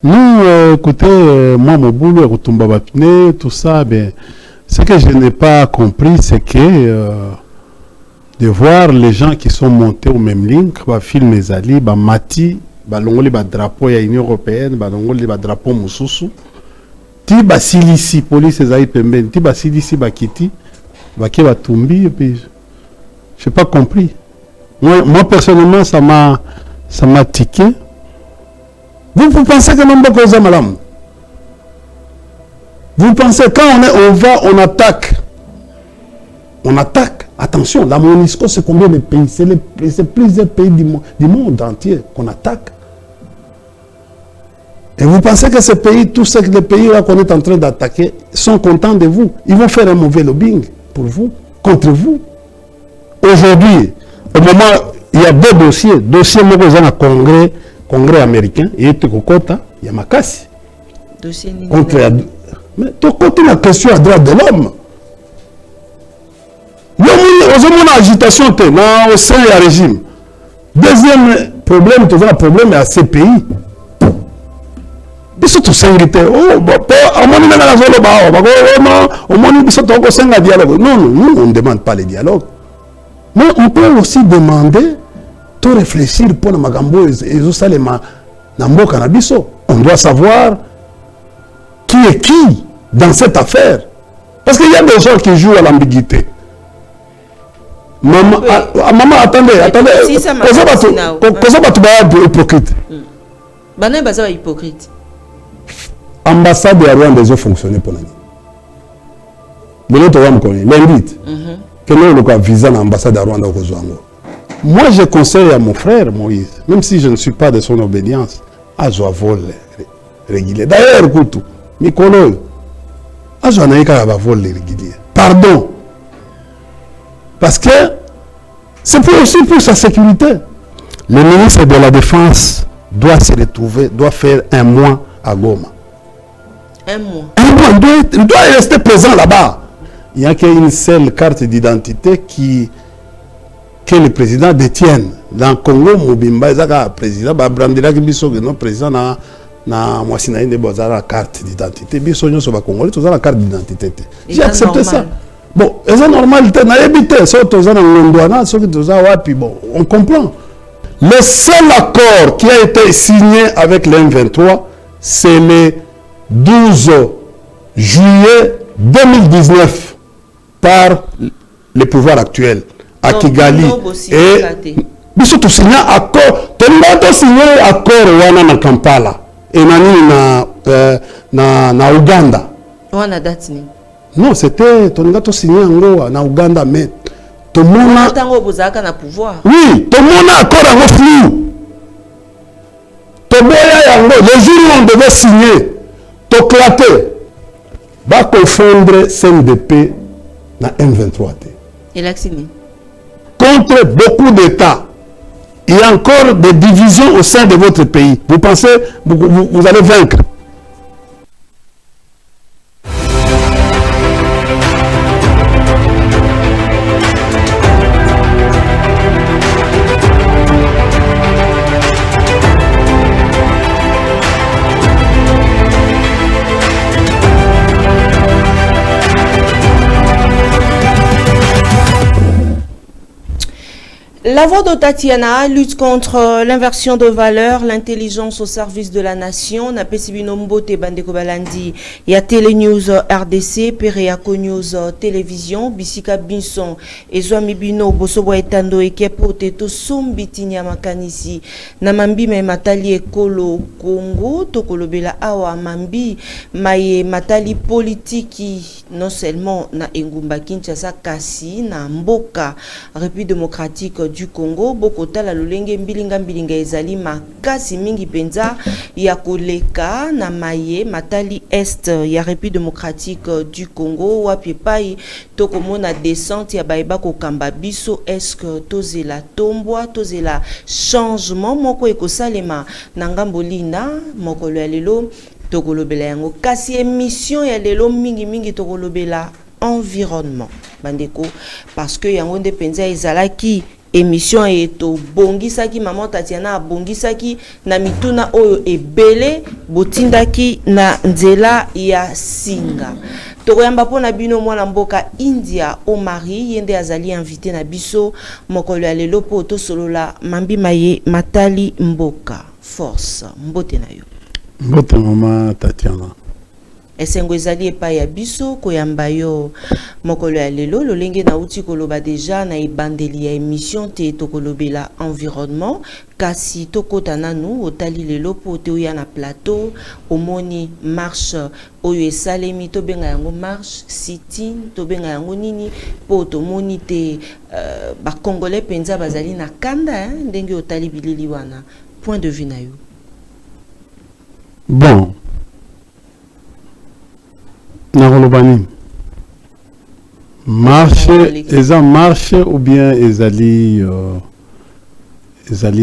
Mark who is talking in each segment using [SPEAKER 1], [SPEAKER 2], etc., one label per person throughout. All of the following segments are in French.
[SPEAKER 1] Nous, écoutez, moi, mon boulot, tout ça, ben, ce que je n'ai pas compris, c'est que de voir les gens qui sont montés au même ligne, film les alliés, mati, longoli drapeau ya Union européenne, longoli drapeau mususu, ti basilisi police ezali pembeni, ti basilisi bakiti, bake batumbi, et puis j'ai pas compris. Moi personnellement, ça m'a tiqué. Vous pensez que même pas cause malam? Vous pensez quand on attaque. On attaque. Attention, la MONUSCO, c'est combien de pays? C'est plusieurs pays du monde entier qu'on attaque. Et vous pensez que ces pays, tous les pays-là qu'on est en train d'attaquer, sont contents de vous? Ils vont faire un mauvais lobbying pour vous, contre vous. Aujourd'hui, au moment, il y a deux dossiers. Dossier dans Congrès américain, et Tokota, il y a Makassi.
[SPEAKER 2] Dossier
[SPEAKER 1] contre mais Tokota, la question à droit de l'homme. Nous agitation au sein du régime. Deuxième problème, tu vois, le problème est à ces pays. Ils sont tous invités. Non, nous, on ne demande pas le dialogue. Mais on peut aussi demander tout réfléchir pour le magambo et tout ça les nambo cannabiso. On doit savoir qui est qui dans cette affaire. Parce qu'il y a des gens qui jouent à l'ambiguïté. Maman, maman, attendez. Comment tu vas être hypocrite?
[SPEAKER 2] Bané baza hypocrite.
[SPEAKER 1] Ambassade de Rwanda ils ont fonctionné pour l'année. Lundi, que nous avons visa l'ambassade de Rwanda au Rwanda. Moi, je conseille à mon frère Moïse, même si je ne suis pas de son obédience, à vol régulier. D'ailleurs, écoute, Mikolo, à vol régulier. Pardon. Parce que c'est aussi pour sa sécurité. Le ministre de la Défense doit se retrouver, doit faire un mois à Goma.
[SPEAKER 2] Un mois.
[SPEAKER 1] Il doit rester présent là-bas. Il n'y a qu'une seule carte d'identité que le président détienne. Dans le Congo, Mobimba, le président, le président na mwasina inde bozala la carte d'identité. Biso nyo soba Congolais, tous la carte d'identité. J'ai accepté ça. Bon, c'est normal, na évité, so tous na ngondwana, so tous wapi, bon, on comprend. Le seul accord qui a été signé avec l'M23, c'est le 12 juillet 2019 par le pouvoir actuel à Kigali. Et biso tout signé accord, tout signé accord wana na Kampala et na Uganda.
[SPEAKER 2] Wana date ni?
[SPEAKER 1] Non, c'était tout signé en Uganda, mais tout le monde
[SPEAKER 2] a pouvoir.
[SPEAKER 1] Oui, tout le monde a accord en flou. Le jour où on devait signer, tout claté, va confondre CNDP na M23.
[SPEAKER 2] Et l'a signé.
[SPEAKER 1] Contre beaucoup d'États. Il y a encore des divisions au sein de votre pays. Vous pensez vous allez vaincre?
[SPEAKER 2] La voix de Tatiana lutte contre l'inversion de valeurs, l'intelligence au service de la nation. Na pesibino mbote bandeko balandi ya Télé News RDC, Pereako News Télévision, Bisika Binson, Ezwami Bino, Bosobo Etando Ekepo Teto Sombitinya Makanisi, Namambi me Matali Ekolo Congo, Tokolobela Awa Mambi, Maye Matali Politiki, non seulement na Engumba Kinshasa Kasi, na Mboka, République démocratique du Congo, Bokota la Lulenge mbilinga ezali makasi mingi penza ya koleka na maye matali est ya République démocratique du Congo wapi pai tokomona descente ya baeba ko kamba biso est-ce que tozela tombwa tozela changement moko ekosalema na ngambo lina moko lelo tokolobela yango kasi émission ya lelo mingi tokolobela environnement bandeko parce que yango nde penza ezalaki émission eto bongisaki maman Tatiana bongisaki na mituna oyo ebele botindaki na nzela ya singa. Tokoyamba pona bino mwana mboka India Omari yende azali invité na biso mokolo ya lelo po tosolola mambima ye matali mboka force mbote na yo.
[SPEAKER 1] Mbote mama Tatiana.
[SPEAKER 2] Esengo ezali epai ya biso koyamba yo mokolo ya lelo lolenge na uti koloba deja na ebandeli ya émission te tokolobela environnement kasi tokota nanu otali lelo po te oya na plateau omoni marche oyo esalemi tobenga yango marche sit-in tobenga yango nini po tomoni te ba congolais penza bazali na kanda ndenge otali bilili wana point de vue na yo.
[SPEAKER 1] Bon. Narolobani. Marche, eza marche ou bien ezali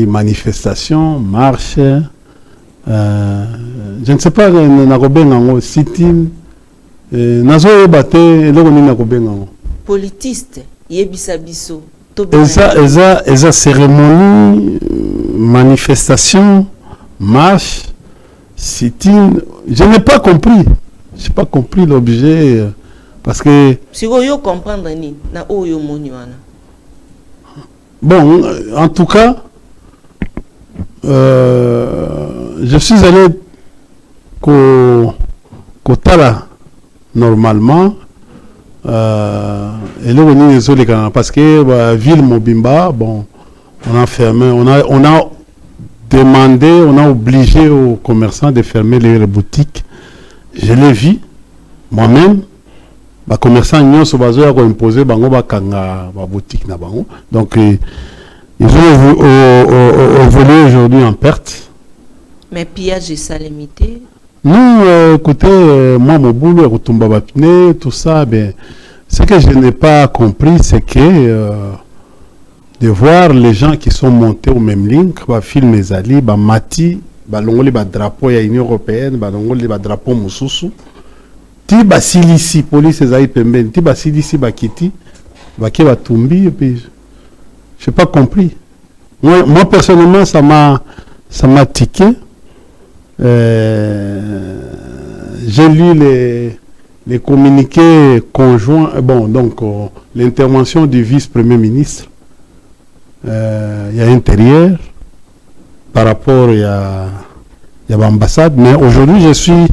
[SPEAKER 1] manifestation, marche. Je ne sais pas narobenga sit-in. Nazo bate eloko ni narobenga.
[SPEAKER 2] Politiste yebisa biso.
[SPEAKER 1] Eza cérémonie, manifestation, marche, sit-in. Je n'ai pas compris. Je n'ai pas compris l'objet parce que.
[SPEAKER 2] Si vous comprendre ni na oyo moni wana.
[SPEAKER 1] Bon, en tout cas, je suis allé Kotala normalement. Et là on est désolé parce que ville Mobimba, bon, on a fermé, on a demandé, on a obligé aux commerçants de fermer les boutiques. Je l'ai vu moi-même. Les commerçants ont imposé la boutique. Donc, ils ont volé aujourd'hui en perte.
[SPEAKER 2] Mais pillage et ça limité.
[SPEAKER 1] Non, écoutez, moi, mon boulot, tout ça, ben, ce que je n'ai pas compris, c'est que de voir les gens qui sont montés au même ligne, film les alliés, Mati, balongoli ba drapeau ya Union européenne, balongoli ba drapeau mususu. Ti basilisi police ezai pembeni, ti basilisi bakiti, baki batumbi et puis j'ai pas compris. Moi personnellement ça m'a tiqué. J'ai lu les communiqués conjoints, bon donc l'intervention du vice-premier ministre. Il y a intérieur par rapport à l'ambassade, mais aujourd'hui je suis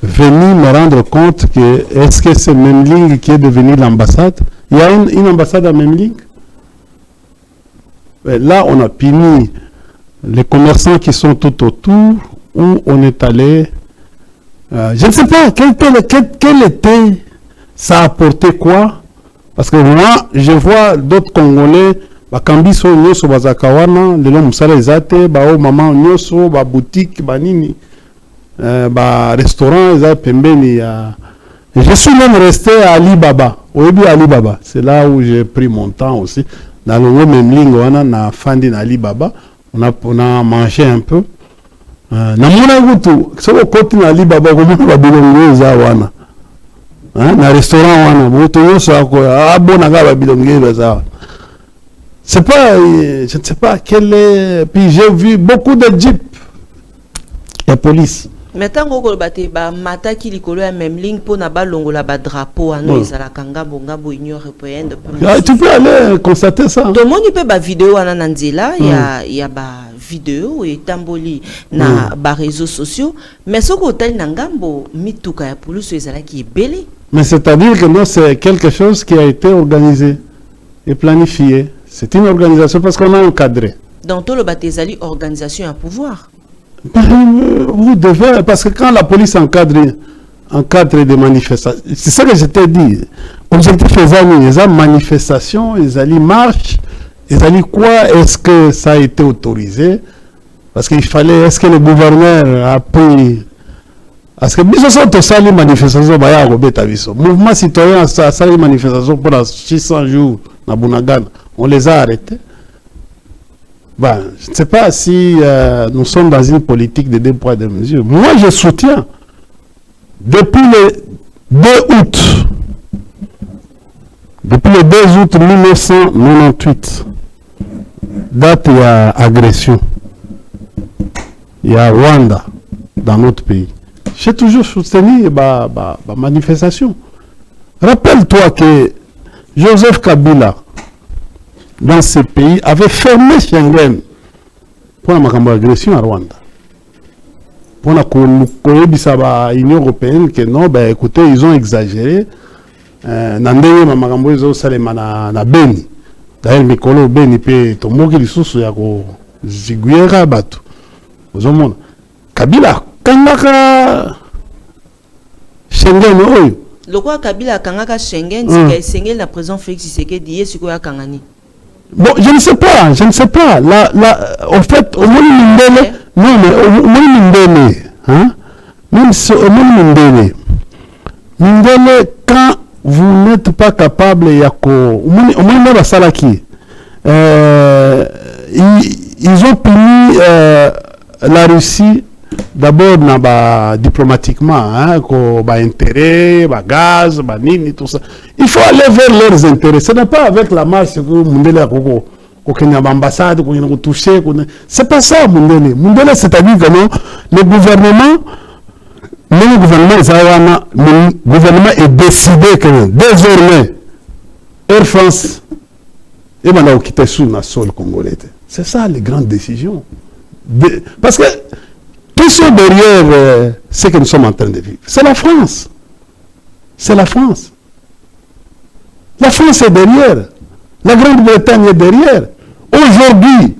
[SPEAKER 1] venu me rendre compte que est-ce que c'est Memling qui est devenu l'ambassade? Il y a une ambassade à Memling? Là on a puni les commerçants qui sont tout autour, où on est allé, je ne sais pas quel était, ça a apporté quoi, parce que moi je vois d'autres Congolais bakambiso nyoso bazakawana lelo musala ezate ba mama nyoso ba boutique ba nini ba restaurant eza pembeni ya. Je suis même resté à Alibaba. Oyebi Alibaba, c'est là où j'ai pris mon temps aussi. Dans le même ligne wana na fandi na Alibaba, on a mangé un peu. Na mona gutu soko koti na Alibaba ko mona ba bilongo eza wana. Na restaurant wana boto nyoso ako abona ga ba bilongo eza. C'est pas, je ne sais pas quel est. Puis j'ai vu beaucoup de jeeps. La police.
[SPEAKER 2] Mais tant que bate ba mata ki likolo ya même ligne pour na ba longola ba drapeau ano ezala kanga bonga bo Union européenne.
[SPEAKER 1] Tu peux aller constater ça.
[SPEAKER 2] Tout le monde peut ba vidéo ana nanzela il y a ba vidéo et tamboli na ba réseaux sociaux mais ce que tel nangambo mituka ya police ezala ki ebele.
[SPEAKER 1] Mais c'est-à-dire que non, c'est quelque chose qui a été organisé et planifié. C'est une organisation parce qu'on a encadré.
[SPEAKER 2] Dans tout le Batezali, organisation à pouvoir.
[SPEAKER 1] Vous devez, parce que quand la police encadre des manifestations, c'est ça que je t'ai dit. Objectif les manifestations, les marches, les quoi, est-ce que ça a été autorisé? Parce qu'il fallait, est-ce que le gouverneur a pris. Parce que nous sommes tous les manifestations, mouvement citoyen, ça a les manifestations pour 600 jours dans Bunagana. On les a arrêtés. Ben, je ne sais pas si nous sommes dans une politique de deux poids, deux mesures. Moi, je soutiens. Depuis le 2 août, depuis le 2 août 1998, date il y a agression. Il y a Rwanda dans notre pays. J'ai toujours soutenu la manifestation. Rappelle-toi que Joseph Kabila, dans ce pays, avait fermé Schengen pour la agression à Rwanda. Pour la Union européenne, que non, ben écoutez, ils ont exagéré. Nandé Mamagambo ils ont salé na Beni. D'ailleurs, Mikolo Beni pe tomoki lisusu ya ko ziguera batu. Ozomona. Kabila kangaka Schengen oyo.
[SPEAKER 2] Lokwa Kabila kangaka Schengen, c'est Schengen la président Félix Tshisekedi yesiko ya kangani.
[SPEAKER 1] Bon, je ne sais pas. En fait, au moins Mindele, non mais au moins Mindele, hein? Même si au moins Mindele, quand vous n'êtes pas capable, au moins la Salaki, ils ont puni la Russie d'abord diplomatiquement, hein, intérêt, gaz, nini, tout ça. Il faut aller vers leurs intérêts. Ce n'est pas avec la marche que Mundele a l'ambassade, qu'on a touché. C'est pas ça, Mundele. Mundele, c'est-à-dire que non, le gouvernement est décidé que désormais, Air France et maintenant quitter sous le sol congolais. C'est ça les grandes décisions. Parce que tout ce derrière ce que nous sommes en train de vivre, c'est la France. C'est la France. La France est derrière. La Grande-Bretagne est derrière. Aujourd'hui,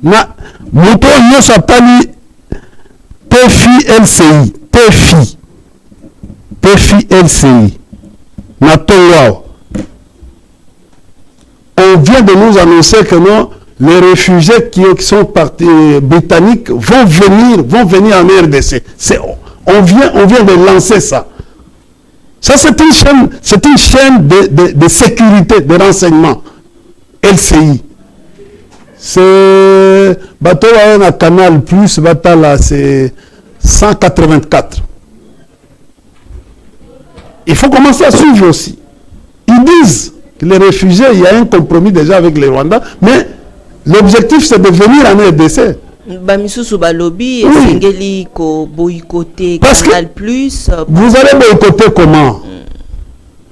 [SPEAKER 1] Moto Yosapali TFI LCI. TFI LCI. On vient de nous annoncer que non, les réfugiés qui sont partis britanniques vont venir en RDC. On vient de lancer ça. Ça, c'est une chaîne de sécurité, de renseignement. LCI. C'est bateau à Canal Plus, là, c'est 184. Il faut commencer à suivre aussi. Ils disent que les réfugiés, il y a un compromis déjà avec les Rwandais, mais l'objectif c'est de venir en RDC.
[SPEAKER 2] Balobi, boycotter
[SPEAKER 1] parce
[SPEAKER 2] Canal Plus.
[SPEAKER 1] Vous allez boycotter comment?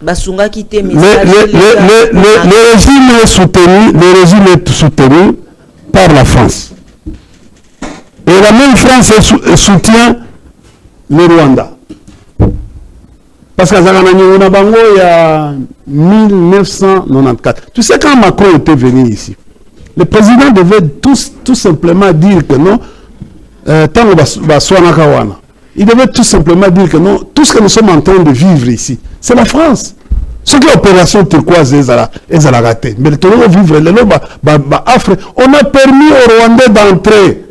[SPEAKER 2] Le
[SPEAKER 1] régime est soutenu par la France. Et la même France soutient le Rwanda. Parce qu'à Bango, il y a 1994. Tu sais, quand Macron était venu ici, le président devait tout simplement dire que non, il devait tout simplement dire que non, tout ce que nous sommes en train de vivre ici, c'est la France. Ce que l'opération turquoise est à rater. Mais le vivre, on a permis aux Rwandais d'entrer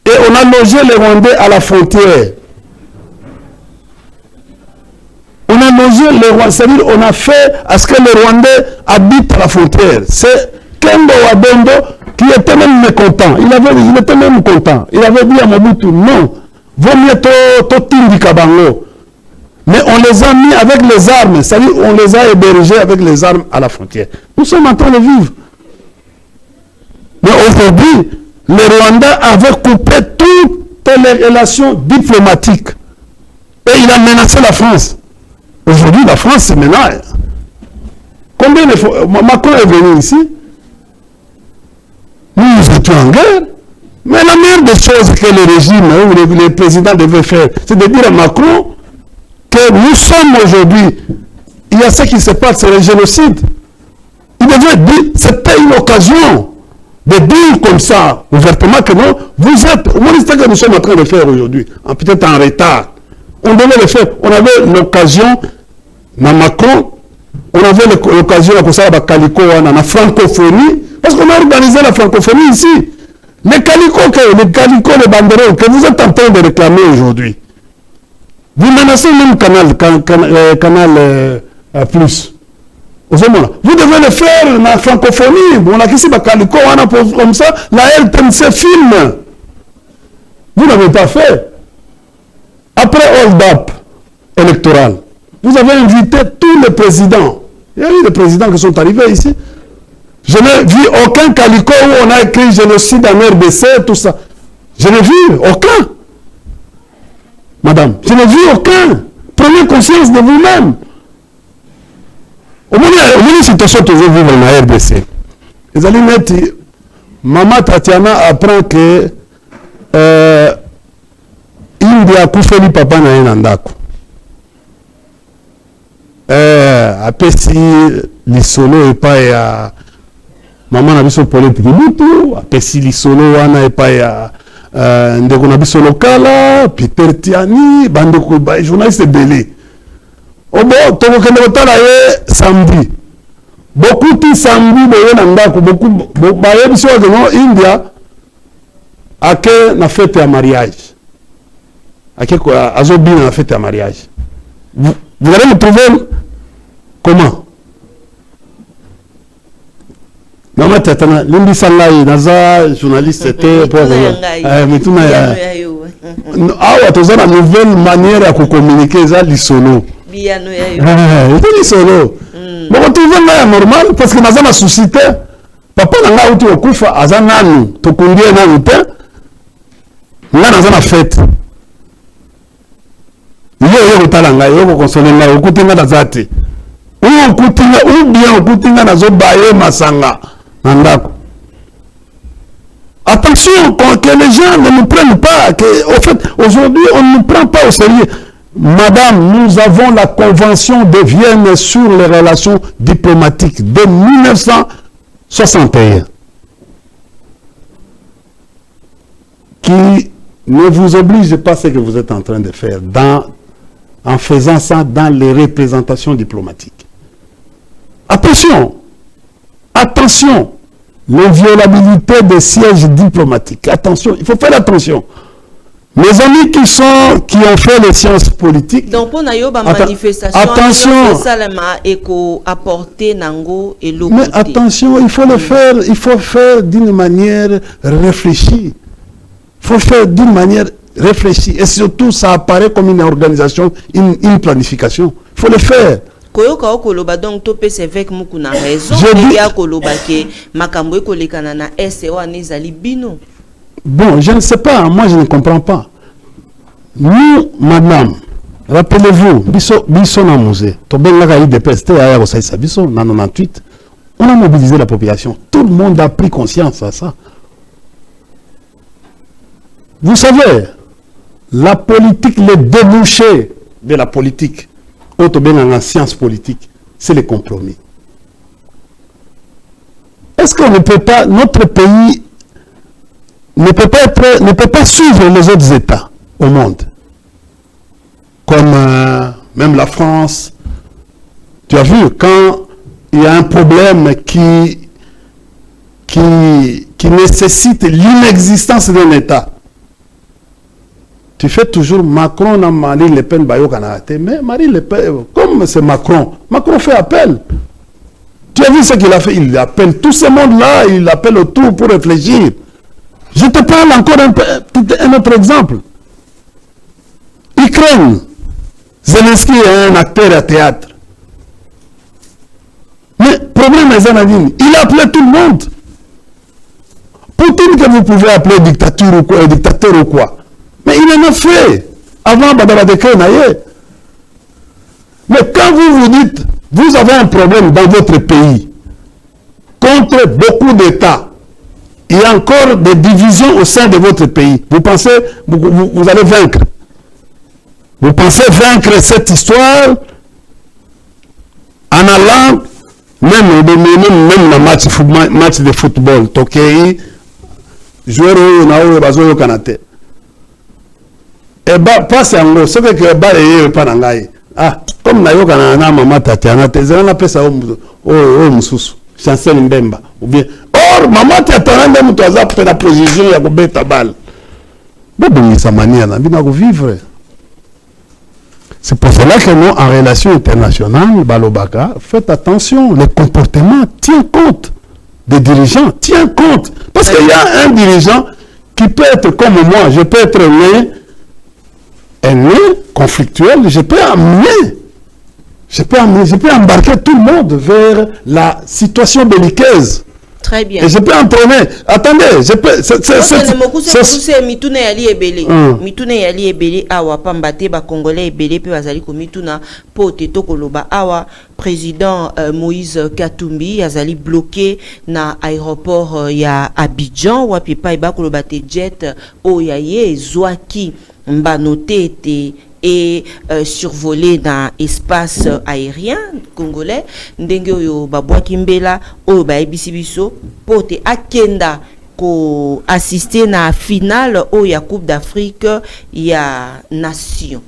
[SPEAKER 1] et on a logé les Rwandais à la frontière. On a logé les Rwandais, c'est-à-dire on a fait à ce que les Rwandais habitent à la frontière. C'est Kendo Wadondo qui était même mécontent. Il était même content. Il avait dit à Mobutu, non, vaut mieux Totindi Kabango. Mais on les a mis avec les armes, c'est-à-dire on les a hébergés avec les armes à la frontière. Nous sommes en train de vivre. Mais aujourd'hui, les Rwandais avaient coupé toutes les relations diplomatiques. Et il a menacé la France. Aujourd'hui, la France se menace. Combien de fois Macron est venu ici? Nous étions en guerre. Mais la meilleure des choses que le régime ou le président devait faire, c'est de dire à Macron que nous sommes aujourd'hui, il y a ce qui se passe, c'est le génocide. Il devait dire, c'était une occasion de dire comme ça, ouvertement que non, vous êtes, c'est ce que nous sommes en train de faire aujourd'hui, peut-être en retard. On devait le faire. On avait l'occasion, dans Macron, on avait l'occasion de faire la Calicot, la francophonie, parce qu'on a organisé la francophonie ici. Les Calicots, les banderoles que vous êtes en train de réclamer aujourd'hui. Vous menacez même Canal Plus. Vous devez le faire dans la francophonie. On a ici la Calicot, comme ça, la RTNC filme. Vous n'avez pas fait. Après hold-up électoral, vous avez invité tous les présidents. Il y a eu des présidents qui sont arrivés ici. Je n'ai vu aucun calico où on a écrit génocide en RDC, tout ça. Je n'ai vu aucun. Madame, je n'ai vu aucun. Prenez conscience de vous-même. Au moins, situation toujours vivre en RDC. Les aliments, Maman Tatiana apprend que India a coupé le papa na yenandako. Apesi lisolo epa ya maman na biso pole pikibutu, apesi lisolo wana epa ya ndeko na biso lokala, Peter Tiani, bandeko ba journaliste belé. Obo tokokende kotala ye samedi. Beaucoup de samedi boye na ndako, beaucoup baye biso ke no India ake na fête ya mariage. Ake quoi azobi na fête ya mariage. Vous allez me trouver comment? Maman Tatana, Limbi Sangai, Naza, journaliste, était pour mais tout na nouvelle manière à communiquer ça l'isolo. C'est l'isolo. Bon, on trouve là normal parce que Naza m'a suscité. Papa n'a pas eu au kufa, Azananu, Tokundi na ute. Naza na fête. Yo talanga, yo consoler là, okutinga nazate. Ou bien okutinga nazobaye masanga. Attention, que les gens ne nous prennent pas, au fait, aujourd'hui, on ne nous prend pas au sérieux. Madame, nous avons la Convention de Vienne sur les relations diplomatiques de 1961 qui ne vous oblige pas à ce que vous êtes en train de faire en faisant ça dans les représentations diplomatiques. Attention! Attention, l'inviolabilité des sièges diplomatiques. Attention, il faut faire attention. Mes amis qui ont fait les sciences politiques.
[SPEAKER 2] Donc pour nayoba manifestation,
[SPEAKER 1] attention. Mais attention, il faut le faire. Il faut faire d'une manière réfléchie. Il faut faire d'une manière réfléchie. Et surtout, ça apparaît comme une organisation, une planification. Il faut le faire.
[SPEAKER 2] Koyoka okoloba donc topé c'est avec mukuna raison mais ya koloba ke makambo ekolekana na SEO anezali bino.
[SPEAKER 1] Bon, je ne sais pas, moi je ne comprends pas. Nous, madame, rappelez-vous, biso na musée, to benga IDPS te aya ko saisa biso na 98, on a mobilisé la population. Tout le monde a pris conscience à ça. Vous savez, la politique, les débouchés de la politique en science politique, c'est le compromis. Est-ce qu'on ne peut pas, notre pays ne peut pas suivre les autres États au monde, comme même la France. Tu as vu, quand il y a un problème qui nécessite l'inexistence d'un État, tu fais toujours Macron à Marine Le Pen, mais Marine Le Pen, comme c'est Macron fait appel. Tu as vu ce qu'il a fait? Il appelle tout ce monde-là, il appelle autour pour réfléchir. Je te parle encore un autre exemple. Ukraine. Zelensky est un acteur à théâtre. Mais le problème est Zanadine, il a appelé tout le monde. Poutine que vous pouvez appeler dictateur ou quoi. Mais il en a fait avant Badara Dekre Naye. Mais quand vous vous dites, vous avez un problème dans votre pays, contre beaucoup d'États, il y a encore des divisions au sein de votre pays, vous pensez, vous allez vaincre. Vous pensez vaincre cette histoire en allant, même dans match de football, Tokei, joueur au Kanate. Eba passe en gros, ce que Eba est pas dans ah, comme na yoka na maman Tatiana, tezana na pesa o mususu, Chancel Mbemba ou bien or maman Tatiana même tu as fait la position ya kobeta balle. Bon sa manière na bina ko vivre. C'est pour cela que nous en relation internationale, Balobaka, faites attention, le comportement tient compte des dirigeants, tient compte parce qu'il y a un dirigeant qui peut être comme moi, je peux être né conflictuel, je peux embarquer tout le monde vers la situation belliqueuse.
[SPEAKER 2] Très bien.
[SPEAKER 1] Et je peux entraîner. Attendez, je peux.
[SPEAKER 2] C'est mituna yali ebele. Mituna yali ebele awa pambate ba congolais ebele pe bazali ko mituna pote to koloba awa président Moïse Katumbi azali bloqué na aéroport ya Abidjan wapi pa ba koloba te jet o ya ye zwaki mba noté te et survolé dans espace aérien congolais ndenge oyo babwaki mbela oyo bayebisi biso pote akenda ko assister na finale oyo ya Coupe d'Afrique ya nation.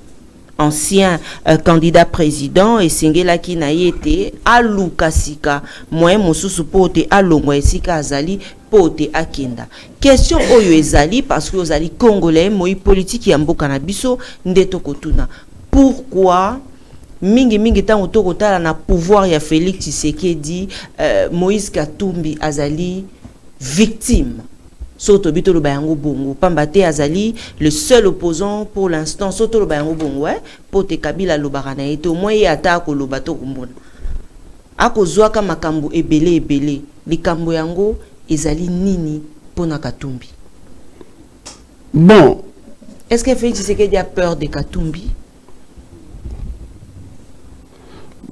[SPEAKER 2] Ancien candidat président et sengelaki na yete aluka sika moyen mosusu pote alongwa esika azali pote akenda. Question oyo ezali parce que ozali congolais moi politique ya mboka na biso ndeto kotuna. Pourquoi mingi tango tokotala na pouvoir ya Félix Tshisekedi Moïse Katumbi azali victime? Soto bitolo bayango bongo pambate azali le seul opposant pour l'instant soto lo bayango bongo pote Kabila lobaka na ete au moins ata ko lobato kumbona akozwaka makambo ebele likambo yango ezali nini pona Katumbi?
[SPEAKER 1] Bon,
[SPEAKER 2] est-ce que Félix Tshisekedi a peur de Katumbi?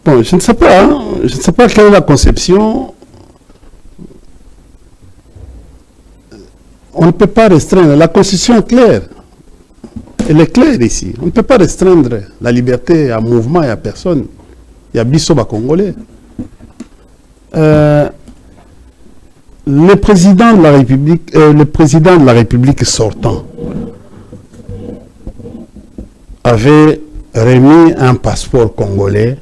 [SPEAKER 1] Bon, je ne sais pas, hein. Je ne sais pas quelle est la conception. On ne peut pas restreindre. La Constitution est claire. Elle est claire ici. On ne peut pas restreindre la liberté à mouvement et à personne. Il y a Bissoba Congolais. Le président de la République sortant avait remis un passeport congolais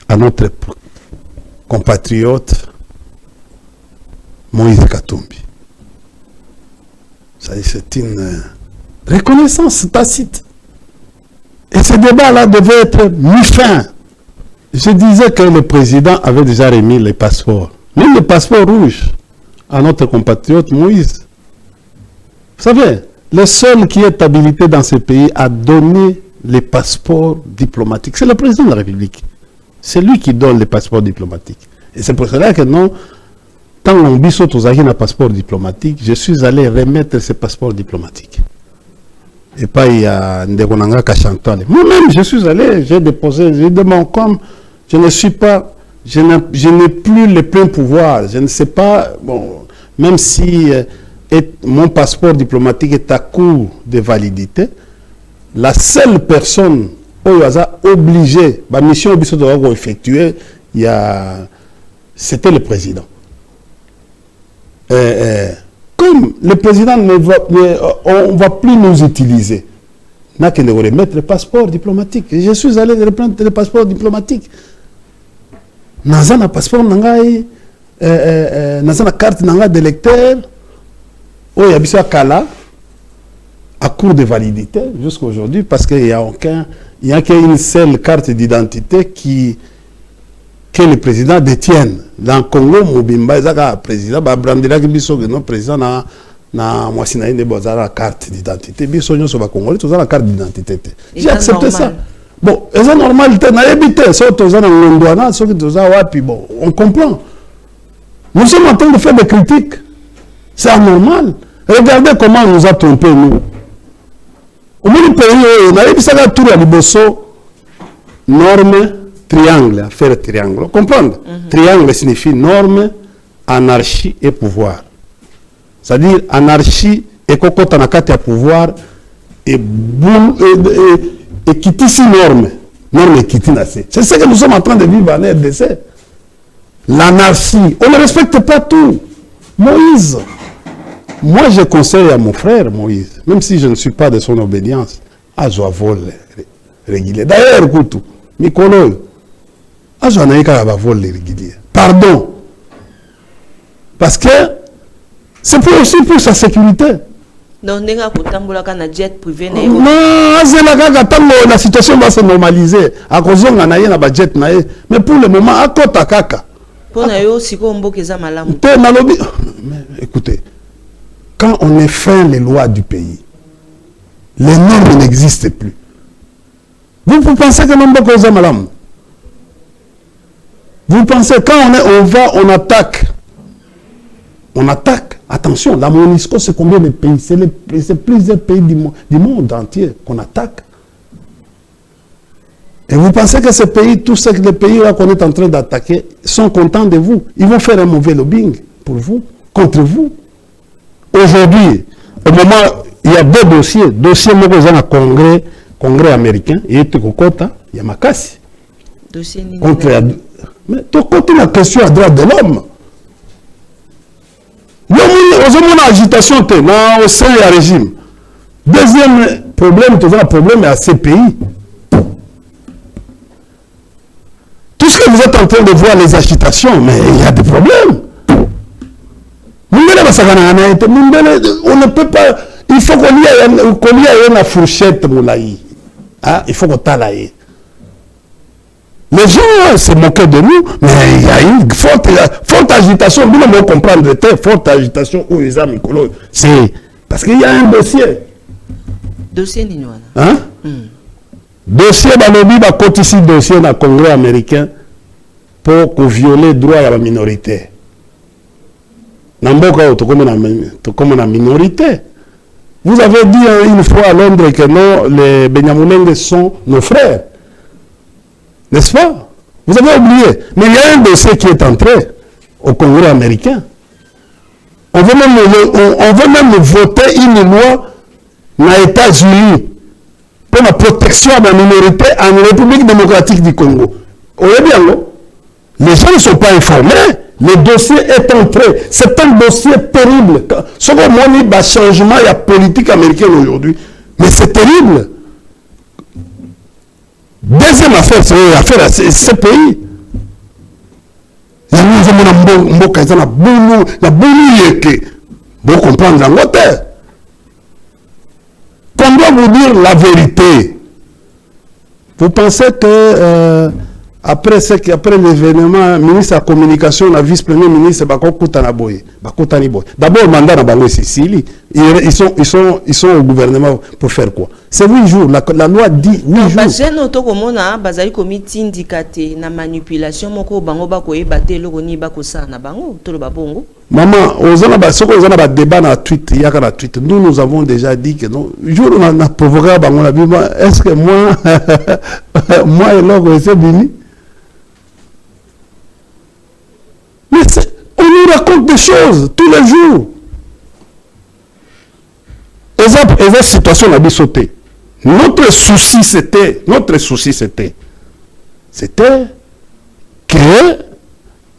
[SPEAKER 1] à notre compatriote Moïse Katumbi. C'est une reconnaissance tacite. Et ce débat-là devait être mis fin. Je disais que le président avait déjà remis les passeports, même le passeport rouge, à notre compatriote Moïse. Vous savez, le seul qui est habilité dans ce pays à donner les passeports diplomatiques, c'est le président de la République. C'est lui qui donne les passeports diplomatiques. Et c'est pour cela que non, tant qu'on biso tozaki un passeport diplomatique, je suis allé remettre ce passeport diplomatique. Et pas il y a Ndekonanga Kachantale. Moi-même, je suis allé, j'ai déposé, j'ai demandé comme je ne suis pas, je n'ai plus le plein pouvoir. Je ne sais pas, bon, même si mon passeport diplomatique est à court de validité, la seule personne où a obligé, la mission biso doit effectuer, c'était le président. Comme le président on ne va plus nous utiliser, n'a qu'à remettre le passeport diplomatique. Et je suis allé reprendre le passeport diplomatique. Dans un passeport, dans une carte d'électeur, où il y a besoin Kala, à court de validité jusqu'à aujourd'hui, parce qu'il n'y a qu'une seule carte d'identité que le président détienne. Dans le Congo, Mobimba, il y a un président, le président na mwasina inde bozala carte d'identité. Biso nyo so ba Congolais, tous la carte d'identité. J'ai accepté ça. Bon, c'est normal, na habité, so tozana ngondwana, so toza wapi bon, on comprend. Nous sommes en train de faire des critiques. C'est anormal. Regardez comment on nous a trompés nous. Au moins le pays, on a eu ça tout à liboso norme triangle, affaire triangle. Vous comprenez? Triangle signifie norme, anarchie et pouvoir. C'est-à-dire anarchie et kokota na kati ya pouvoir et quitter si norme et quitter na c'est ce que nous sommes en train de vivre en RDC. L'anarchie, on ne respecte pas tout. Moïse, moi je conseille à mon frère Moïse, même si je ne suis pas de son obédience, à vol régulier. D'ailleurs, écoute, Mikolo, à vol régulier. Pardon. Parce que c'est aussi pour sa sécurité.
[SPEAKER 2] Donc, jet privé.
[SPEAKER 1] Non, la situation va se normaliser. À cause de la jet, mais pour le moment, à kota kaka. Écoutez, quand on enfreint les lois du pays, les normes n'existent plus. Vous pensez que l'on va malam? Vous pensez quand on attaque on attaque. Attention, la MONUSCO, c'est combien de pays? C'est plusieurs pays du monde entier qu'on attaque. Et vous pensez que ces pays, tous ces pays-là qu'on est en train d'attaquer, sont contents de vous? Ils vont faire un mauvais lobbying pour vous, contre vous. Aujourd'hui, au moment, il y a deux dossiers. Dossier Congrès américain, et Tokota, il y a Makassi.
[SPEAKER 2] Dossier
[SPEAKER 1] contre mais Tokota, la question à droit de l'homme. Aux hommes agitation, au sein du régime. Deuxième problème, toujours un problème à ces pays. Tout ce que vous êtes en train de voir, les agitations, mais il y a des problèmes. On ne peut pas. Il faut qu'on y ait une fourchette, moulaï. Ah, il faut qu'on t'aille. Les gens se moquaient de nous, mais il y a une forte agitation. Nous devons comprendre, forte agitation où les amis colons. C'est parce qu'il y a un dossier.
[SPEAKER 2] Dossier Ninoana.
[SPEAKER 1] Hein? Dossier Balobi va côté ici dossier dans le Congrès américain pour violer les droits de la minorité. Namboka comme la minorité. Vous avez dit une fois à Londres que non, les Benyamoulenge sont nos frères. N'est-ce pas? Vous avez oublié. Mais il y a un dossier qui est entré au Congrès américain. On veut même voter une loi dans les États-Unis pour la protection de la minorité en République démocratique du Congo. Vous voyez bien, non? Les gens ne sont pas informés. Le dossier est entré. C'est un dossier terrible. Ce qu'on dit, il y a changement, il y a politique américaine aujourd'hui. Mais c'est terrible. Deuxième affaire, c'est l'affaire à ce pays. Il y a vous comprendre l'Angleterre. Qu'on doit vous dire la vérité. Vous pensez que après l'événement, ministre de la communication, la vice-premier ministre, d'abord, le mandat de Bango Sicile, ils sont au gouvernement pour faire quoi? C'est 8 jours. La loi dit 8 jours.
[SPEAKER 2] Parce que nous avons comité indicaté na manipulation, moko bango bako ebate logoni bako sa na bango to le babongo.
[SPEAKER 1] Maman, aux a débat dans tweet, il y a la tweet. Nous avons déjà dit que non. Jour on a provoqué bango la Bible. Est-ce que moi moi et l'autre c'est bini? Mais on nous raconte des choses tous les jours. Et la situation a bien sauté. Notre souci c'était que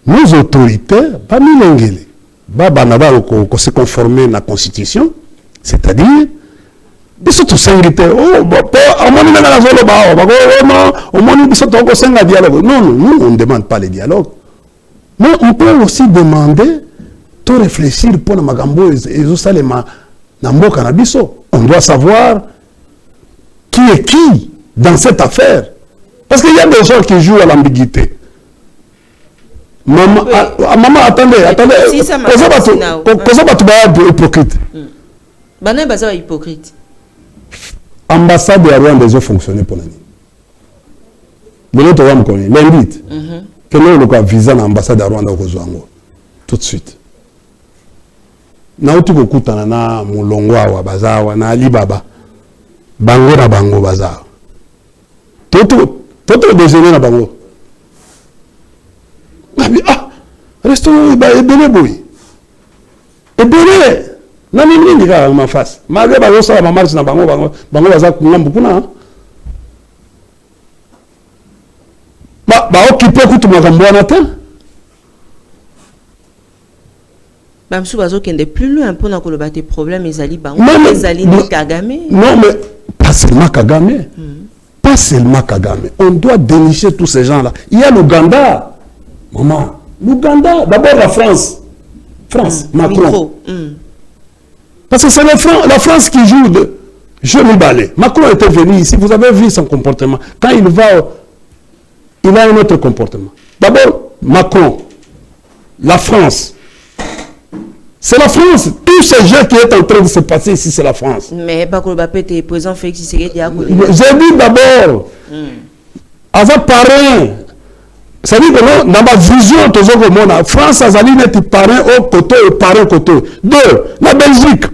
[SPEAKER 1] nos autorités, pas milengele, se conformer à la Constitution, c'est-à-dire, ils sont tous invités. Non, nous on ne demande pas le dialogue. Mais on peut aussi demander, de réfléchir pour le Magambo et on doit savoir qui est qui dans cette affaire. Parce qu'il y a des gens qui jouent à l'ambiguïté. Maman, maman, attendez. Comment tu vas hypocrite?
[SPEAKER 2] Hypocrite.
[SPEAKER 1] Ambassade de Rwanda, ils ont fonctionné pour l'année. Mais l'autre, on connaît. L'invite. Que nous avons visé l'ambassade de Rwanda au Zouango. Tout de suite. Na utu kutana na mulongwa wa bazawa na Alibaba. Bango na bango bazawa. Toto déjeuner na bango. Restaurant ebele boy. Ebele. Na mimi ndika ma face. Malgré bazo sala ma marche na bango baza kungambu kuna. Ba occupé kutu makambo na te.
[SPEAKER 2] Bamsou bazo kende plus loin pour na koloba tes problèmes ezali bango ezali ni Kagame.
[SPEAKER 1] Non mais pas seulement Kagame. Pas seulement Kagame. On doit dénicher tous ces gens-là. Il y a l'Ouganda. Maman, l'Ouganda, d'abord la France. Macron. Parce que c'est la France qui joue de jeu balai. Macron était venu ici, vous avez vu son comportement. Quand il va, il a un autre comportement. D'abord, Macron, la France. C'est la France. Tous ces gens qui sont en train de se passer ici, c'est la France.
[SPEAKER 2] Mais Bakolo Bapé était président Félix Tshisekedi.
[SPEAKER 1] J'ai dit d'abord, avant parrain, C'est-à-dire que dans ma vision, la France a été parrain au côté et parrain côté. Deux, la Belgique.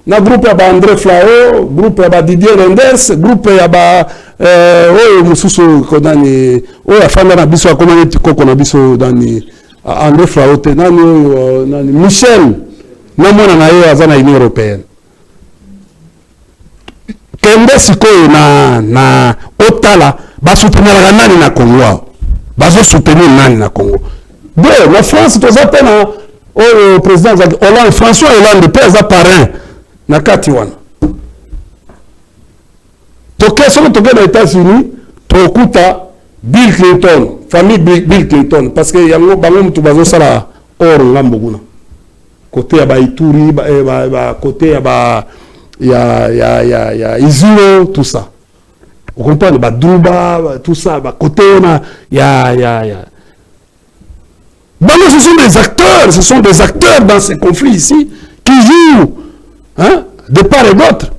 [SPEAKER 1] Le groupe de André Flao, groupe de Didier Renders, groupe de André Flao, Michel, dans l'Union européenne. Kende sikoyo na otala ba soutenir nani na Congo ba soutenir nani na Congo deux la France to zapena au président Hollande François Hollande pesa parrain na kati wana toke sono toke na États-Unis tokuta Bill Clinton famille Bill Clinton parce que yango bango mutu bazo sala or ngambo kuna côté ya ba Ituri ba côté ya ba il y a Izulo, tout ça. Vous comprenez? Badouba, tout ça, côté, il y a. Donc, ce sont des acteurs dans ces conflits ici qui jouent hein, de part et d'autre.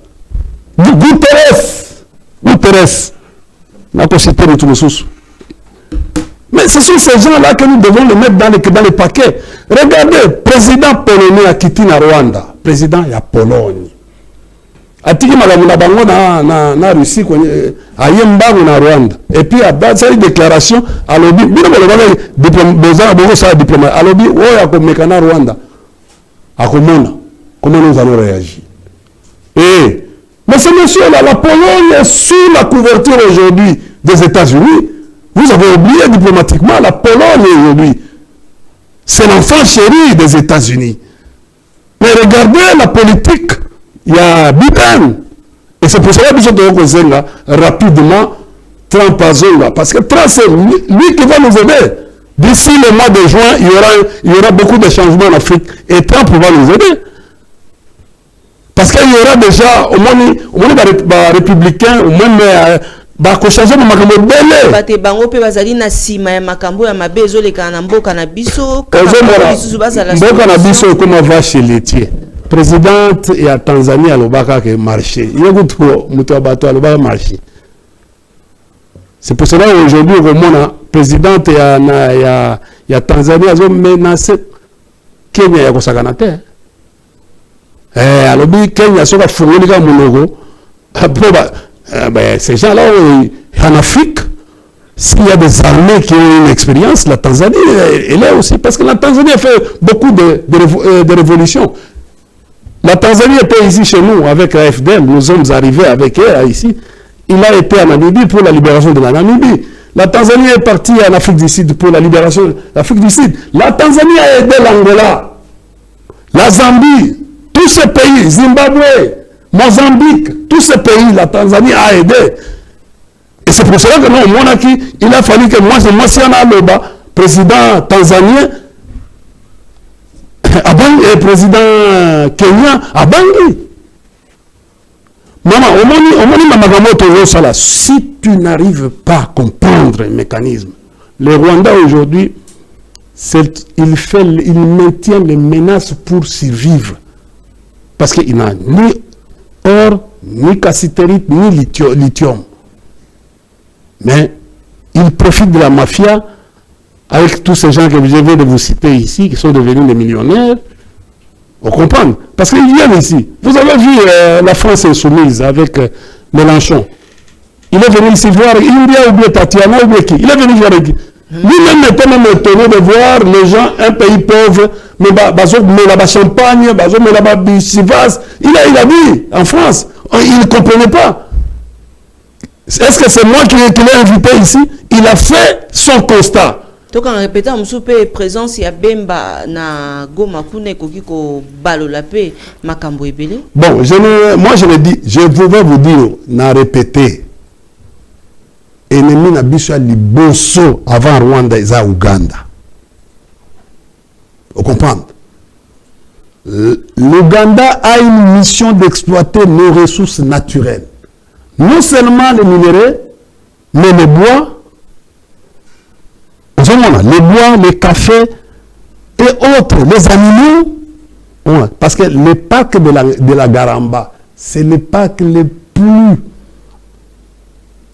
[SPEAKER 1] Guterres, n'a pas cité de tous les sous. Mais ce sont ces gens-là que nous devons les mettre dans les paquets. Regardez, président polonais a quitté la Rwanda, président il y a Pologne. Atiki malamuna bango na Russie ayembango na Rwanda et puis à base de déclaration à l'obi bino besoin de ça diplomate à l'obi oya ko mekana Rwanda akomona comment nous allons réagir et mais ce monsieur là la Pologne est sous la couverture aujourd'hui des États-Unis. Vous avez oublié diplomatiquement la Pologne aujourd'hui c'est l'enfant chéri des États-Unis. Mais regardez la politique. Il y a Biden. Et c'est pour cela que je dois dire rapidement Trump à Zonga. Parce que Trump, c'est lui qui va nous aider. D'ici le mois de juin, il y aura beaucoup de changements en Afrique. Et Trump va nous aider. Parce qu'il y aura déjà, au moins les républicains, au moins changer de makambo belé.
[SPEAKER 2] Bate bango pe bazali na sima ya makambo ya mabe ezoleka na mboka na biso.
[SPEAKER 1] Mboka na biso comme vache laitier. Présidente et à Tanzanie à l'Obaka qui marché. Il y a beaucoup de à l'Obaka marché. C'est pour cela qu'aujourd'hui, au moment présidente et à Tanzanie a menacé Kenya ya kosakanate. Alors Kenya soka fungolika munogo. Ces gens-là en Afrique, s'il y a des armées qui ont une expérience, la Tanzanie elle est aussi parce que la Tanzanie a fait beaucoup de révolutions. La Tanzanie était ici chez nous avec la FDL. Nous sommes arrivés avec elle ici. Il a été en Namibie pour la libération de la Namibie. La Tanzanie est partie en Afrique du Sud pour la libération de l'Afrique du Sud. La Tanzanie a aidé l'Angola, la Zambie, tous ces pays, Zimbabwe, Mozambique, tous ces pays, la Tanzanie a aidé. Et c'est pour cela que nous, au Monaki, il a fallu que moi, Siana Loba, président tanzanien, et président Kenya a Bangui. Maman, si tu n'arrives pas à comprendre le mécanisme, le Rwanda aujourd'hui, il maintient les menaces pour survivre. Parce qu'il n'a ni or, ni cassiterite, ni lithium. Mais il profite de la mafia avec tous ces gens que je viens de vous citer ici, qui sont devenus des millionnaires. Vous comprenez? Parce qu'ils viennent ici. Vous avez vu la France insoumise avec Mélenchon. Il est venu ici voir India ou bien Tatiana ou bien qui? Il est venu voir qui? Lui-même était même étonné de voir les gens, un pays pauvre, mais la champagne, il a dit en France, il ne comprenait pas. Est-ce que c'est moi qui l'ai invité ici? Il a fait son constat.
[SPEAKER 2] Donc en répétant, je suis présence il y a Bemba na Goma Kune Kokiko Balola pe Makambo Ebele.
[SPEAKER 1] Bon, moi je le dis, je pouvais vous dire, n'a répété. Ennemi na biso liboso avant Rwanda et Ouganda. Vous comprenez? L'Ouganda a une mission d'exploiter nos ressources naturelles. Non seulement les minéraux, mais les bois. Les bois, les cafés et autres, les animaux. Parce que le parc de la Garamba, c'est le parc le plus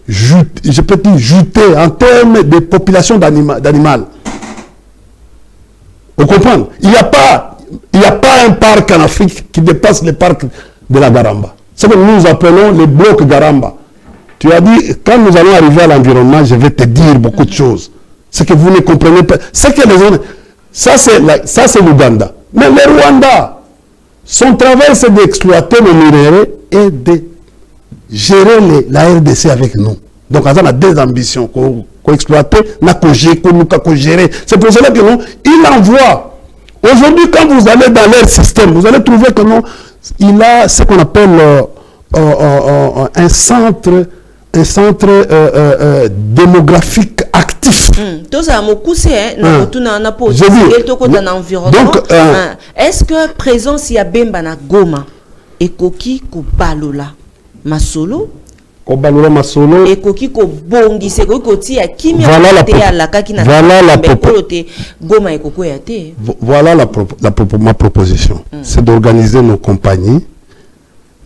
[SPEAKER 1] je peux dire juté en termes de population d'animal. Vous comprenez? Il n'y a pas un parc en Afrique qui dépasse le parc de la Garamba. C'est ce que nous appelons le bloc Garamba. Tu as dit, quand nous allons arriver à l'environnement, je vais te dire beaucoup de choses. Ce que vous ne comprenez pas. C'est que les autres, ça c'est l'Ouganda. Mais le Rwanda, son travail c'est d'exploiter le minerai et de gérer la RDC avec nous. Donc, on a des ambitions qu'on exploite, qu'on gérer. C'est pour cela que nous, il envoie. Aujourd'hui, quand vous allez dans leur système, vous allez trouver que non, il a ce qu'on appelle un centre démographique actif.
[SPEAKER 2] Donc, est-ce que présence ya Bemba na Goma et Koki ko balola masolo?
[SPEAKER 1] Voilà ma proposition. C'est d'organiser nos compagnies,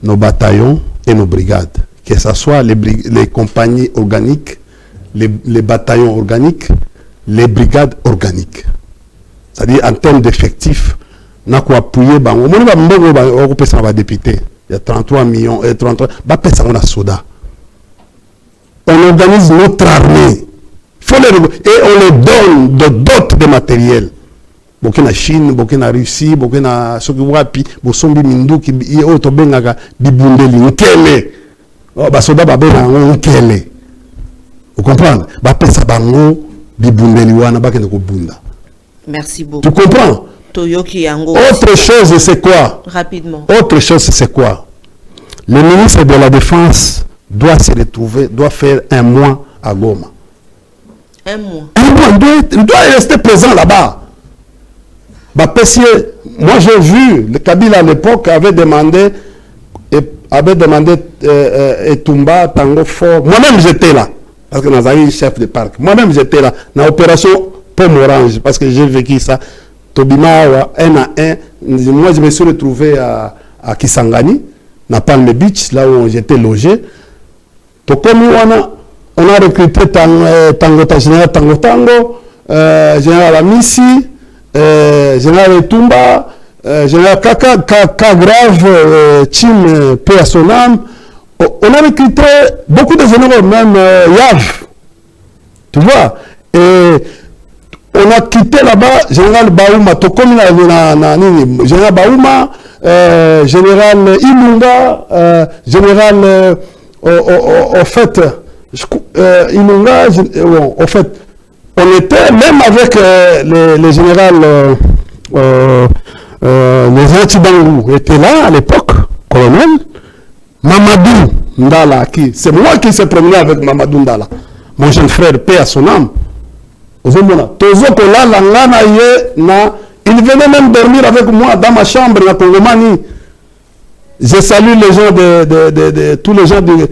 [SPEAKER 1] nos bataillons et nos brigades. Que ce soit les compagnies organiques, les bataillons organiques, les brigades organiques. C'est-à-dire en termes d'effectifs, on a quoi appuyer. Il y a 33 millions et 33. On a soda. On organise notre armée. Et on les donne de dots de matériel. Burkina Chine, Burkina Russie, Burkina Sokiwapi, Bosombi Minduki, Otobengaga, Bibundeli, Nkele. Basoda Babena, Nkele. Vous comprenez? Bibundeli wana bakene ko bunda.
[SPEAKER 2] Merci beaucoup.
[SPEAKER 1] Tu comprends? Autre chose, c'est quoi?
[SPEAKER 2] Rapidement.
[SPEAKER 1] Autre chose, c'est quoi? Le ministre de la Défense doit se retrouver, doit faire un mois à Goma.
[SPEAKER 2] Un mois.
[SPEAKER 1] Il doit rester présent là-bas. Moi j'ai vu, le Kabila à l'époque avait demandé Etumba, Tango Fort. Moi-même j'étais là, parce que nous avons chef de parc. Moi-même j'étais là, dans l'opération Pomme Orange, parce que j'ai vécu ça. Tobima, 1 à 1. Moi je me suis retrouvé à Kisangani, à Palm Beach, là où j'étais logé. Donc, comme on a recruté général Tango, général Amissi, général Etumba, général Grave, Chim, paix à son âme. On a recruté beaucoup de généraux, même Yav. Tu vois? Et on a quitté là-bas général Baouma, général Baouma, général Ilunga, général au fait, on était même avec les générales, les Antibangou étaient là à l'époque, colonel. Mamadou Ndala, c'est moi qui s'est promené avec Mamadou Ndala, mon jeune frère, paix à son âme. Il venait même dormir avec moi dans ma chambre à Congomani. Je salue les gens tous les gens de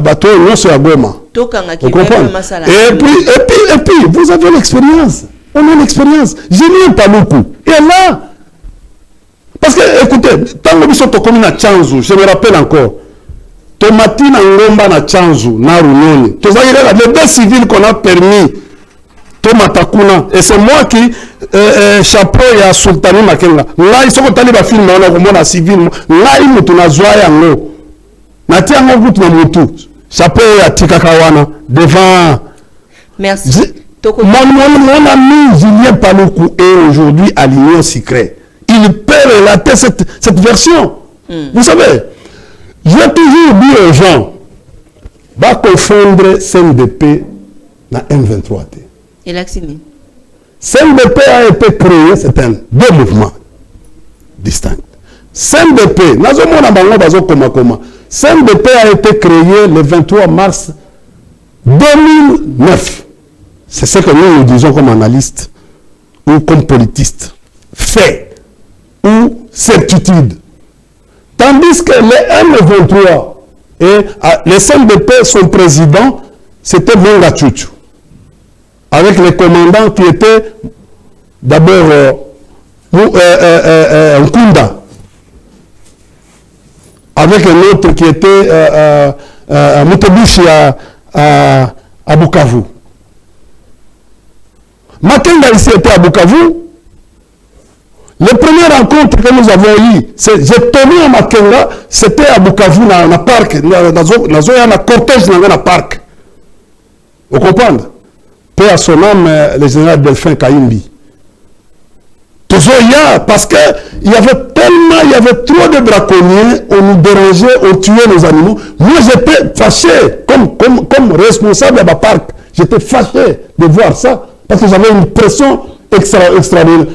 [SPEAKER 1] bateau à Goma. Vous comprenez? Et puis, vous avez l'expérience. On a l'expérience. Je n'ai pas beaucoup. Et là, parce que, écoutez, tant que nous sommes commis à Tchanzou, je me rappelle encore, Tomatine Ngomba na Tchanzou, na Runyoni. Les deux civils qu'on a permis, Tomatakuna, et c'est moi qui chapeau ya Sultani Makenga. Là, ils sont allés à film, on a civil. Là, ils m'ont zoya ngo. Nati yango gout na mutu. Chapeau ya Tikakawana devant.
[SPEAKER 2] Merci.
[SPEAKER 1] Mon ami Julien Paloukou est aujourd'hui à l'Union Secret. Il peut relater cette version. Vous savez, j'ai toujours dit aux gens, va confondre CNDP na M23.
[SPEAKER 2] Et l'accès.
[SPEAKER 1] CNDP a été créé, c'est deux mouvements distincts. CNDP, CNDP a été créé le 23 mars 2009. C'est ce que nous disons comme analystes ou comme politistes. Fait ou certitude. Tandis que les M23 et les CNDP, son président, c'était Monga Tchouchou. Avec les commandants qui étaient d'abord Nkunda, avec un autre qui était Motobushi à Bukavu. Makenga ici était à Bukavu. Les premières rencontres que nous avons eues, j'ai tenu à Makenga, c'était à Bukavu, dans le parc, dans un cortège dans le parc. Vous comprenez? Paix à son âme, le général Delphin Kaimbi. Parce qu'il y avait trop de braconniers, on nous dérangeait, on tuait nos animaux. Moi, j'étais fâché, comme responsable de ma parc. J'étais fâché de voir ça, parce que j'avais une pression extraordinaire.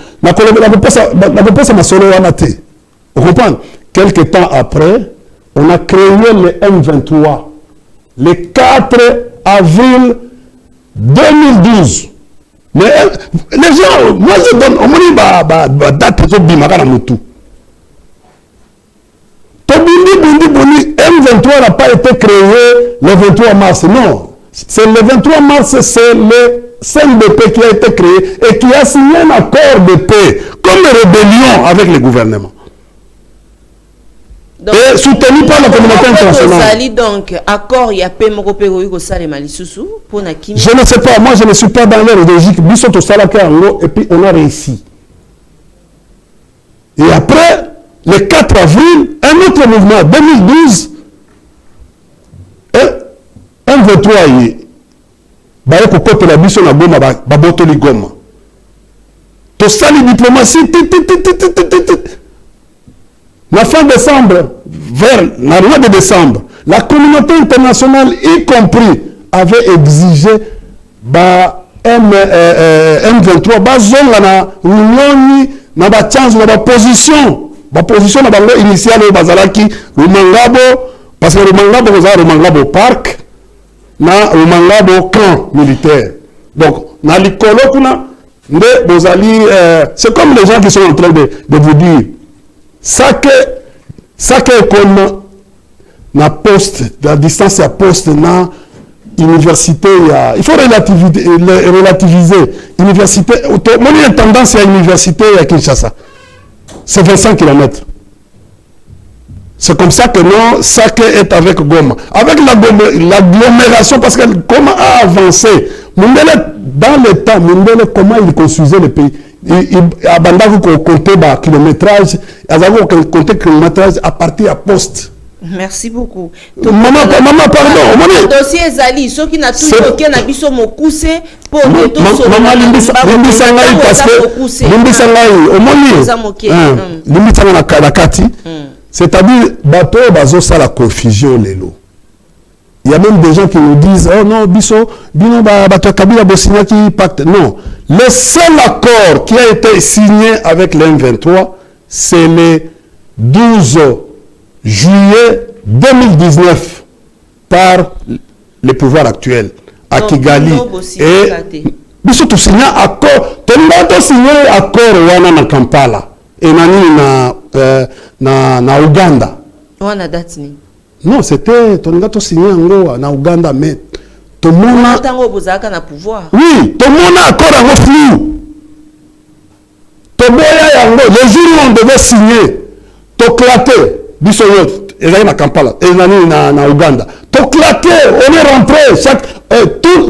[SPEAKER 1] Vous comprenez? Quelques temps après, on a créé le M23, le 4 avril 2012. Mais les gens, moi je donne, on me dit, date de Bimaka Namutu. M23 n'a pas été créé le 23 mars, non. C'est le 23 mars, c'est le CNDP qui a été créé et qui a signé un accord de paix, comme une rébellion avec le gouvernement.
[SPEAKER 2] Donc,
[SPEAKER 1] et soutenu par la communauté internationale.
[SPEAKER 2] Donc, accord, il y a paix, je
[SPEAKER 1] ne sais pas, moi je ne suis pas dans l'air idéologique. Et puis on a réussi. Et après, le 4 avril, un autre mouvement, 2012, un 23 tout ça, les diplomaties, la fin décembre, vers la loi de décembre, la communauté internationale, y compris, avait exigé M23, la réunion, na position initiale au Bazalaki, Rumangabo, parce que Rumangabo parc, na Rumangabo camp militaire. Donc, na l'icolo, c'est comme les gens qui sont en train de vous dire, ça que comme na poste, la distance à poste, na université, il faut relativiser. Université, moi j'ai tendance à l'université à Kinshasa. C'est 25 km. C'est comme ça que non, Sake est avec Goma. Avec l'agglomération, parce que Goma a avancé. Mundele, dans le temps, Mundele, comment il construisait le pays? Il a compté le kilométrage, à partir à poste.
[SPEAKER 2] Merci beaucoup.
[SPEAKER 1] Maman, pardon.
[SPEAKER 2] Le dossier Zali, ceux qui n'ont toujours aucun habit sur mon coussé pour que tout soit
[SPEAKER 1] c'est-à-dire, bateau, bazo, ça la confusion, l'élo. Il y a même des gens qui nous disent, oh non, biso, bino, bateau, kabila, bosina, qui pacte. Non. Le seul accord qui a été signé avec l'M23, c'est le 12 juillet 2019 par le pouvoir actuel à Kigali. Et biso tout signé accord, tout le monde signé accord wana na Kampala et na Uganda.
[SPEAKER 2] Wana date ni?
[SPEAKER 1] Non, c'était tout le monde signé na Uganda, mais tout le monde a
[SPEAKER 2] pouvoir.
[SPEAKER 1] Oui, tout le monde a accord en flou. Le jour où on devait signer, tout claqué. Bisoyot, na Kampala, na Uganda. Tout claqué, on est rentré.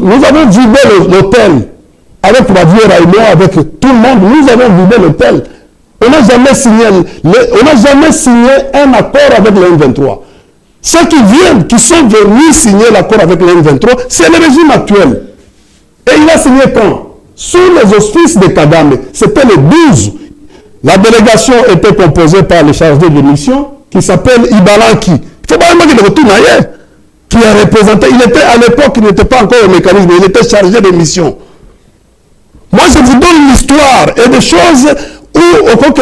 [SPEAKER 1] Nous avons vidé l'hôtel avec la vieille Raïmo, avec tout le monde. Nous avons vidé l'hôtel. On n'a jamais signé un accord avec le M23. Ceux qui sont venus signer l'accord avec le M23, c'est le régime actuel. Et il a signé quand? Sous les auspices de Kagame. C'était le 12. La délégation était composée par le chargé de mission, qui s'appelle Ibalanki. Il faut pas qu'il retourne ailleurs. Qui a représenté, à l'époque, il n'était pas encore au mécanisme, il était chargé de mission. Moi, je vous donne l'histoire et des choses où, au cours de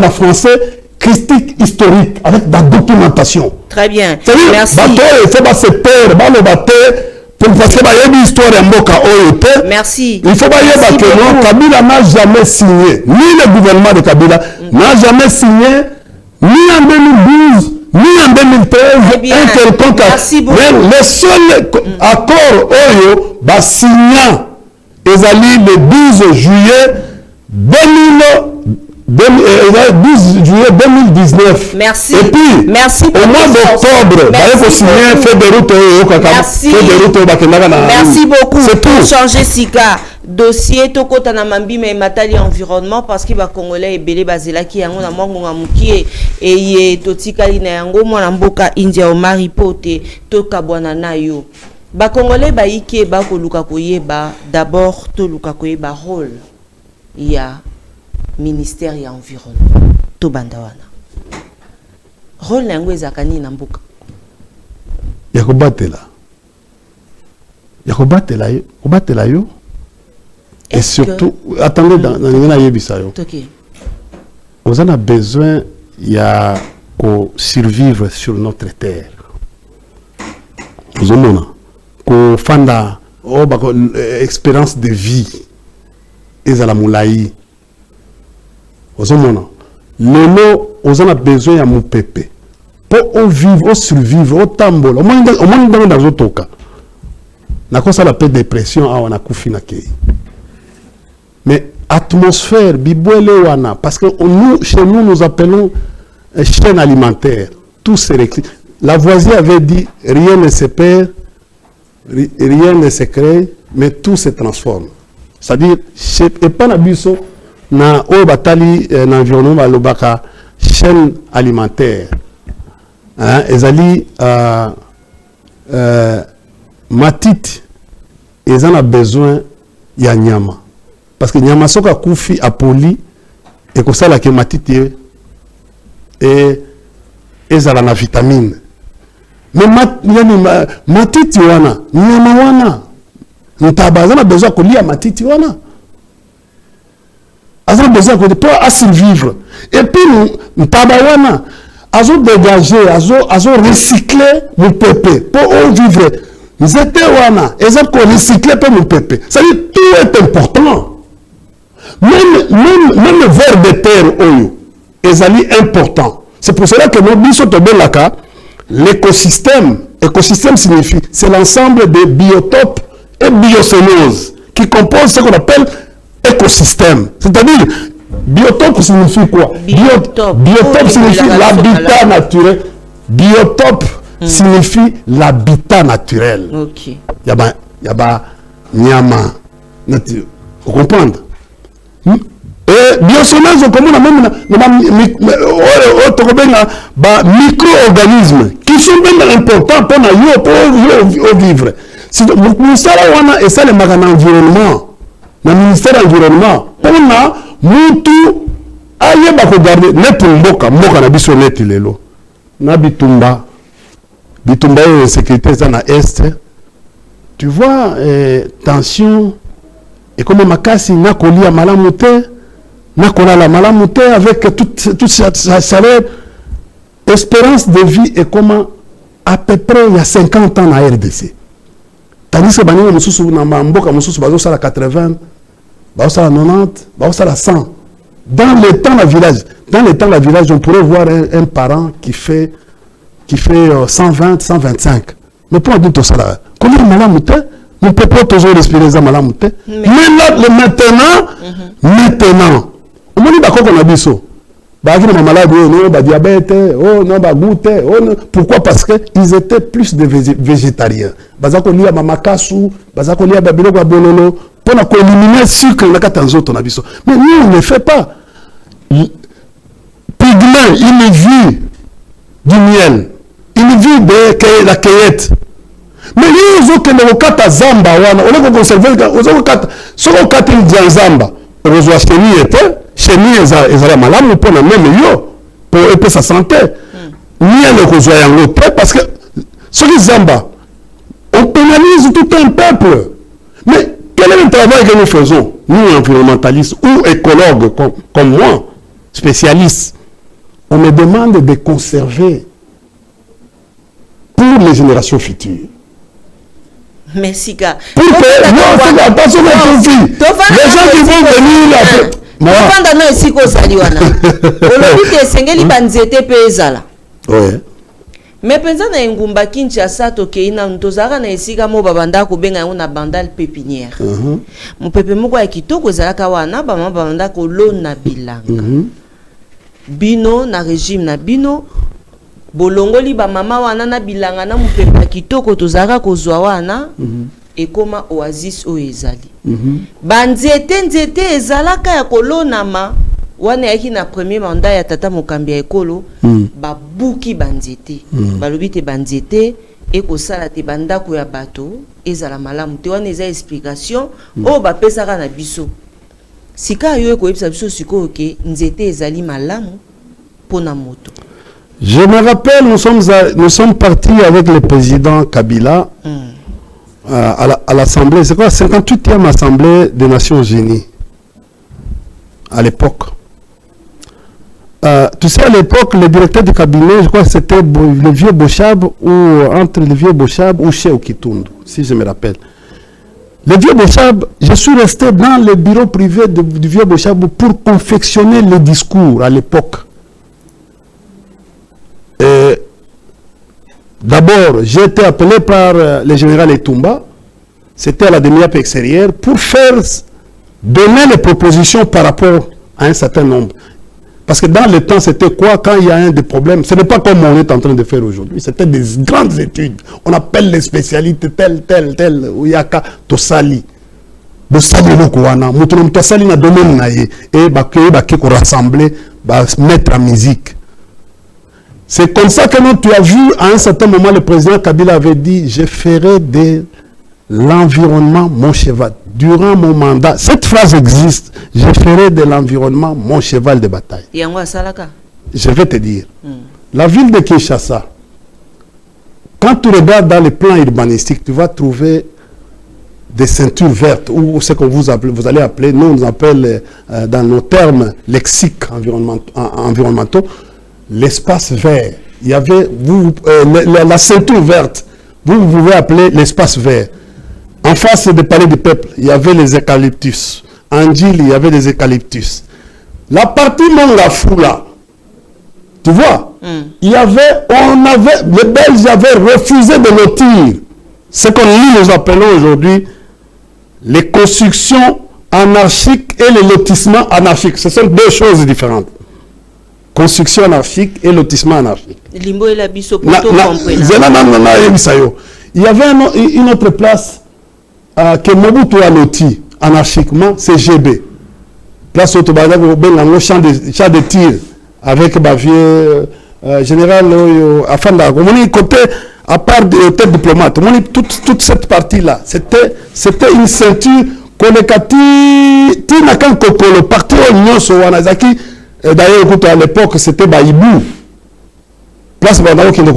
[SPEAKER 1] la français, critique historique, avec la documentation.
[SPEAKER 2] Très bien.
[SPEAKER 1] Merci. Il faut pas se perdre, parce que l'histoire est
[SPEAKER 2] merci.
[SPEAKER 1] Il faut pas dire que non, Kabila n'a jamais signé, ni le gouvernement de Kabila n'a jamais signé, ni en 2012, ni en 2013, un quelconque accord. Le seul accord signé le 12 juillet 12 juillet 2019.
[SPEAKER 2] Merci.
[SPEAKER 1] Et puis,
[SPEAKER 2] merci
[SPEAKER 1] au mois d'octobre, merci
[SPEAKER 2] beaucoup.
[SPEAKER 1] C'est tout.
[SPEAKER 2] Changer Sika. Dossier Tokota na mambi mais matali environnement parce que ba Congolais ebele bazela ki yango na mwango ngamukie et ye totikali na yango mwana mboka India o maripote toka bwana nayo. Ba Congolais ba ike ba koluka koyeba d'abord to luka koyeba rôle ya ministère ya environnement to bandawana. Rôle yango ezakani na mboka.
[SPEAKER 1] Ya kobatela yo, kobatela yo. Et surtout, attendez, dans on a besoin de survivre sur notre terre. Vous avez une expérience de vie. Et à la moulaï. Vous avez besoin de mon pépé. Pour vivre, survivre, au tambol. Au moins dans d'autres cas. On a la paix dépression, on a koufi na kei. Mais atmosphère, bibouelewana, parce que chez nous, nous appelons chaîne alimentaire. Tout se réclame. Lavoisier avait dit, rien ne se perd, rien ne se crée, mais tout se transforme. C'est-à-dire, et pas na biso, na obatali, l'environnement, balobaka, chaîne alimentaire. Ezali, matite, ils en ont besoin, il y a nyama. Parce que nyama soka kufi apoli et que ça la matite et ezala na vitamine. Mais matite wana, nyama wana, ntabaza na besoin kolia matite wana. Azana besoin de pour survivre. Et puis ntaba wana azo dégager, azo recycler mon peuple pour vivre. Ils étaient wana, ils ont recyclé pour mon peuple. Ça veut dire tout est important. Même le ver de terre, est important. C'est pour cela que nous disons l'écosystème. Écosystème signifie, c'est l'ensemble des biotopes et biocénoses qui composent ce qu'on appelle écosystème. C'est-à-dire, biotope signifie quoi? Biotope signifie l'habitat naturel. Biotope signifie l'habitat naturel.
[SPEAKER 2] Ok.
[SPEAKER 1] Yaba nyama. Vous comprenez? Et biocénose, comme on a même micro-organismes qui sont même importants pour vivre. Nous savons et ça le environnement, le ministère de l'environnement, on a mutu aye ba ko garder net mboka na biso net lelo na bitumba sécurité ça na est. Tu vois tension et comme makasi na kolia malamute na kolala malamute avec toute sa salaire, espérance de vie est comme à peu près il y a 50 ans à RDC. Tandis que banyo mususu na mboka mususu bazo sala 80, bazo sala 90, bazo sala 100. Dans le temps la village, on pourrait voir un parent qui fait 120, 125. Mais pour dire tout ça, comment malamute? On ne peut pas toujours respirer ça malamute. Mais là, maintenant, on dit qu'on a biso. Bah, on a malade, on a diabète, on a goutte, pourquoi? Parce qu'ils étaient plus de végétariens. Parce qu'on y a mamakasu, parce qu'on y a babilo bololo, pour éliminer le sucre, on a qu'à on a biso. Mais nous, on ne le fait pas. Pygmée, il vit du miel, il vit de la cueillette. Mais ils ont que le kata zamba wana on a conservé on kata soko kata il zamba rejoa chenille était chenille ezala malamu pour na même yo pour sa santé ni le rejoa yango parce que ce qui zamba on pénalise tout un peuple. Mais quel est le travail que nous faisons, nous environnementalistes ou écologues comme moi, spécialistes? On me demande de conserver pour les générations futures.
[SPEAKER 2] Merci, gars.
[SPEAKER 1] Pour que, non, attention, les gens qui vont venir là.
[SPEAKER 2] Mais penza na ngumba Kinshasa toke ina ntozaka na esika mo babanda ko benga na bandal pépinière. Mo pepe moko ya kitoko ezalaka wana banda ko lona bilanga. Bino na régime na bino bolongoli ba mama wana na bilanga na mo pepe ya kitoko tozaka ko zwa wana ekoma oasis o ezali. Nzete ezalaka ya kolonama wana yaki na premier mandat ya tata mokambi ya ekolo babuki banzete balobi te banzete ekosala te bandako ya bato ezala malamu te wana eza explication o bapesaka na biso sika yo ekoyebisa biso sikoyo ke nzete ezali malamu pona moto.
[SPEAKER 1] Je me rappelle, nous sommes partis avec le président Kabila à l'Assemblée, c'est quoi, 58e Assemblée des Nations Unies à l'époque. Tu sais, à l'époque, le directeur du cabinet, je crois que c'était le vieux Bochab, ou entre le vieux Bochab ou chez Okitundu, si je me rappelle. Le vieux Bochab, je suis resté dans le bureau privé du vieux Bochab pour confectionner les discours à l'époque. D'abord, j'ai été appelé par le général Etumba, c'était à la demi-heure extérieure, pour donner les propositions par rapport à un certain nombre. Parce que dans le temps, c'était quoi quand il y a un des problèmes? Ce n'est pas comme on est en train de faire aujourd'hui. C'était des grandes études. On appelle les spécialités telles, où il y a Tosali. Tosali Lokowana. Moutonom Tosali na domaine naye. Et baki ko rassembler, mettre en musique. C'est comme ça que tu as vu, à un certain moment, le président Kabila avait dit, je ferai de l'environnement mon cheval. Durant mon mandat, cette phrase existe, je ferai de l'environnement mon cheval de bataille. Je vais te dire, la ville de Kinshasa, quand tu regardes dans les plans urbanistiques, tu vas trouver des ceintures vertes, ou ce que vous allez appeler, nous on appelle dans nos termes lexiques environnementaux, l'espace vert. Il y avait la ceinture verte, vous pouvez appeler l'espace vert. En face du palais du peuple, il y avait les eucalyptus. En Djil, il y avait des eucalyptus. La partie Mongafula, tu vois, les Belges avaient refusé de lotir ce qu'on nous appelons aujourd'hui les constructions anarchiques et les lotissements anarchiques. Ce sont deux choses différentes. Construction anarchique et lotissement anarchique. Il y avait une autre place que Mobutu a loti anarchiquement, c'est GB. Place où tu vas avoir champ de tir avec Bavier, général Afanda. Côté, à part de tête diplomate, toute cette partie-là, c'était une ceinture collégati, le parti Union Sowanazaki. D'ailleurs, à l'époque, c'était Baïbou. Place Bandao qui est au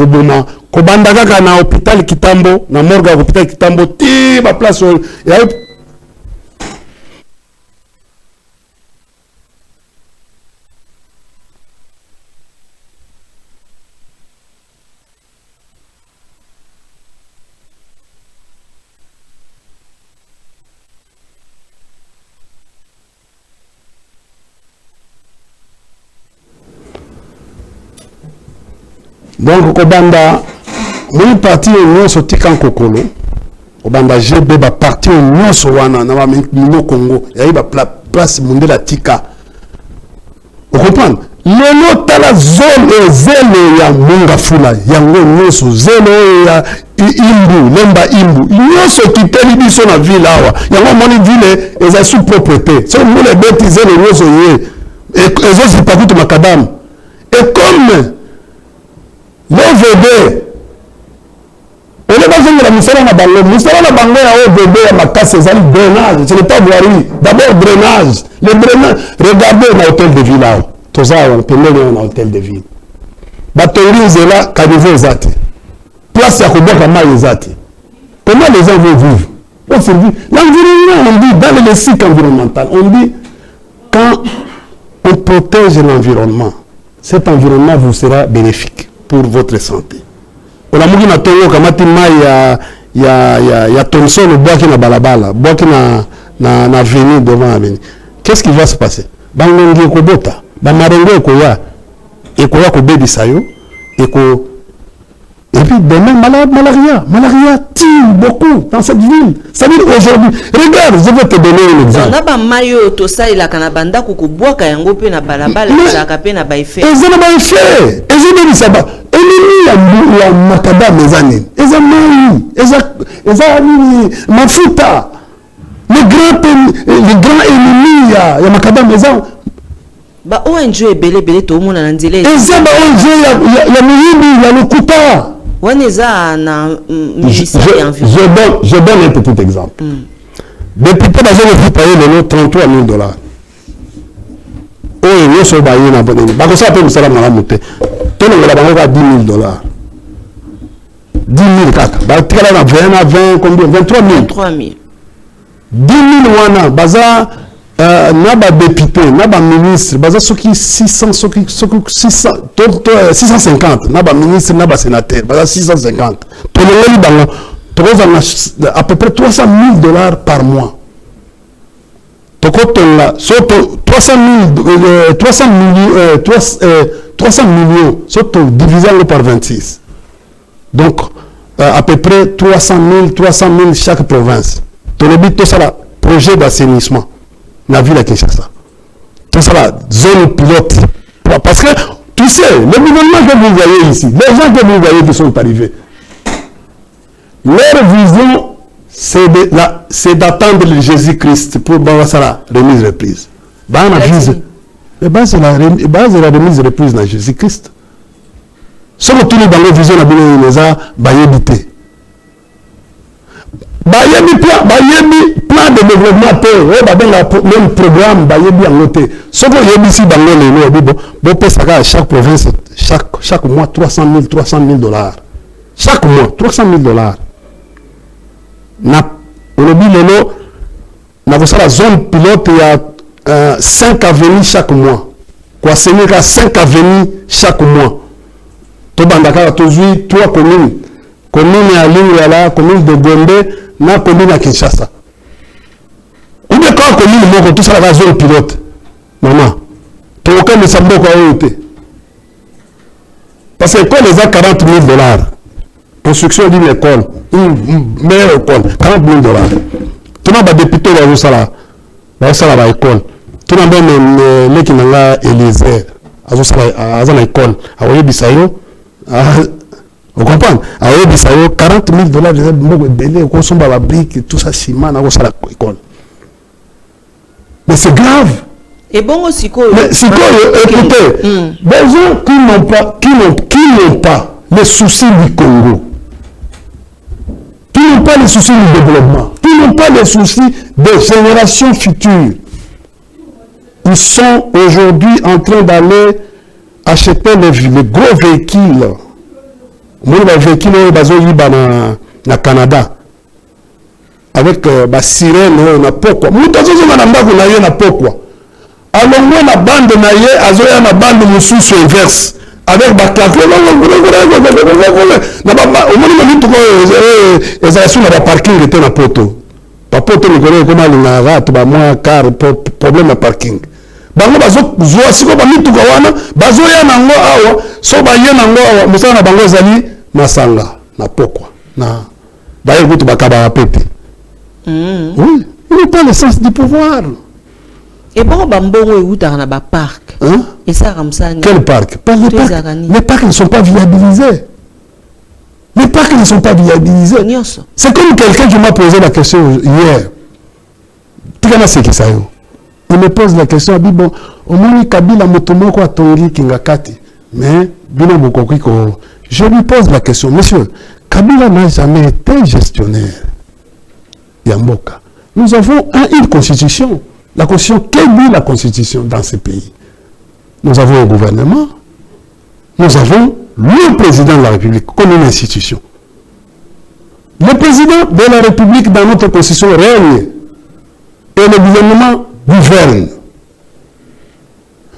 [SPEAKER 1] Kobandaka na hôpital Kitambo, na morgue hôpital Kitambo, ti ba place donc Kobanda mon parti union sotika kokolo Kobanda GB ba parti union so wana na ba mino Congo ya ba place mondela tika. Vous comprenez? Lelo tala zone zelo ya Mongafula yango nyoso zelo ya imbu lemba imbu nyoso kiteli biso na ville awa yango moni ville eza sous propriété so nous les bêtes zelo nyoso ye ezo zipa kutu makadam et comme l'OVD, on est dans la mission à Bango. Mission à Bango à OVD à Makas, c'est un drainage. Ce n'est pas voirie. D'abord, drainage. Le drainage. Regardez l'hôtel de ville là. Tout ça, on peut mener un hôtel de ville. Batongi Zela, Kadivo Zati. Place à Koboka Maï Zati. Comment les gens vont vivre? L'environnement, on dit, dans le cycle environnemental, on dit, quand on protège l'environnement, cet environnement vous sera bénéfique pour votre santé. On a dit na tongo kamati mai ya Thomson le bois qui na balabala, bois qui na avenue devant avenue. Qu'est-ce qui va se passer? Bangongi ko bota, ba marengo ko ya ko bebi sayo Et puis demain, malaria tue beaucoup dans cette ville. Ça veut dire aujourd'hui, regarde, je vais te donner un exemple.
[SPEAKER 2] On a pas maillot tout ça il a kanabanda kukuboa kayango pe na balabala la kape na baifé.
[SPEAKER 1] Et ça na baifé. Et je dis ça ba. Ennemi ya makada mezani. Eza mafuta. Le grand ennemi ya makada mezani.
[SPEAKER 2] Ba ONG ebele to mona na nzela.
[SPEAKER 1] Eza ba ONG ya muyimbi ya lokuta.
[SPEAKER 2] Waneza na ministère
[SPEAKER 1] je donne un petit exemple. Depuis que j'ai payé le $33 000. Oh, il y a ce bail na bonne. Ba ko sa pe musala mala muté. Tout le monde a $10 000. 10 000 kaka. Ba tikala na 20 combien 23 000.
[SPEAKER 2] 23 000.
[SPEAKER 1] 10 000 wana baza na ba député, na ba ministre, baza soki 600 soki 600 650, na ba ministre, na ba sénateur, baza 650. Tout le monde bango à peu près $300 000 par mois. Tokotola soto 300 millions soto divisé par 26. Donc à peu près 300 000 chaque province. Tout le but, tout ça là, projet d'assainissement. La ville à Kinshasa. Tout ça là, zone pilote. Parce que, tu sais, le gouvernement que vous voyez ici, les gens que vous voyez qui sont arrivés, leur vision, c'est d'attendre le Jésus-Christ pour la remise reprise. La base de la remise reprise dans Jésus-Christ. Surtout dans la vision de la vie. Plan de développement, même programme, chaque province, chaque mois, $300 000. Chaque mois, $300 000. La zone pilote, il y a 5 avenues chaque mois. Quoi, c'est 5 avenues chaque mois. Tobandaka, toujours 3 communes. Commune à Lingala, commune de Gombe, na commune à Kinshasa. Ou bien quand commune, tout ça la zone pilote. Maman, tu as aucun de ça parce que l'école les a $40 000. Construction d'une école, une meilleure école, $40 000. Tu n'as pas de député dans ça la école. Tu n'as pas même les qui n'ont pas Élysée, à l'école, à Oyebisayo, vous comprenez? À Oyebisayo, $40 000, consomme la brique, tout ça, ciment, à l'école. Mais c'est grave.
[SPEAKER 2] Et bon aussi quoi?
[SPEAKER 1] Mais c'est quoi? Écoutez, des gens qui n'ont pas les soucis du Congo, qui n'ont pas les soucis du développement, qui n'ont pas les soucis des générations futures, ils sont aujourd'hui en train d'aller acheter les gros véhicules. Moi, les véhicules au Canada. Avec la sirène, na pourquoi. Nous avons na pourquoi. Alors, moi, la bande naïe, azoya na bande mususu inverse. Avec la claque. Au moins, ils ont parking était na poto. Pas poto, nous connaissons comment il y a rat, moi, car problème à parking. Bango bazo zoa siko ba mituka wana bazo ya nango awa so ba ye nango awa musana na bango zali masanga na pokwa na ba ye kutu bakaba apete. Oui, il n'a pas le sens du pouvoir.
[SPEAKER 2] Et bon bambongo euta na ba parc.
[SPEAKER 1] Hein?
[SPEAKER 2] Et ça comme ça.
[SPEAKER 1] Quel parc? Les parcs ne sont pas viabilisés. Les parcs ne sont pas viabilisés. C'est comme quelqu'un qui m'a posé la question hier. Tigana c'est qui ça yo? Il me pose la question, il dit, bon, au moins, Kabila Motomoko a tongi Kingakati. Mais, je lui pose la question, monsieur, Kabila n'a jamais été gestionnaire. Yamboka. Nous avons une constitution. La constitution, quelle est la constitution dans ce pays? Nous avons un gouvernement. Nous avons le président de la République comme une institution. Le président de la République dans notre constitution règne. Et le gouvernement gouverne.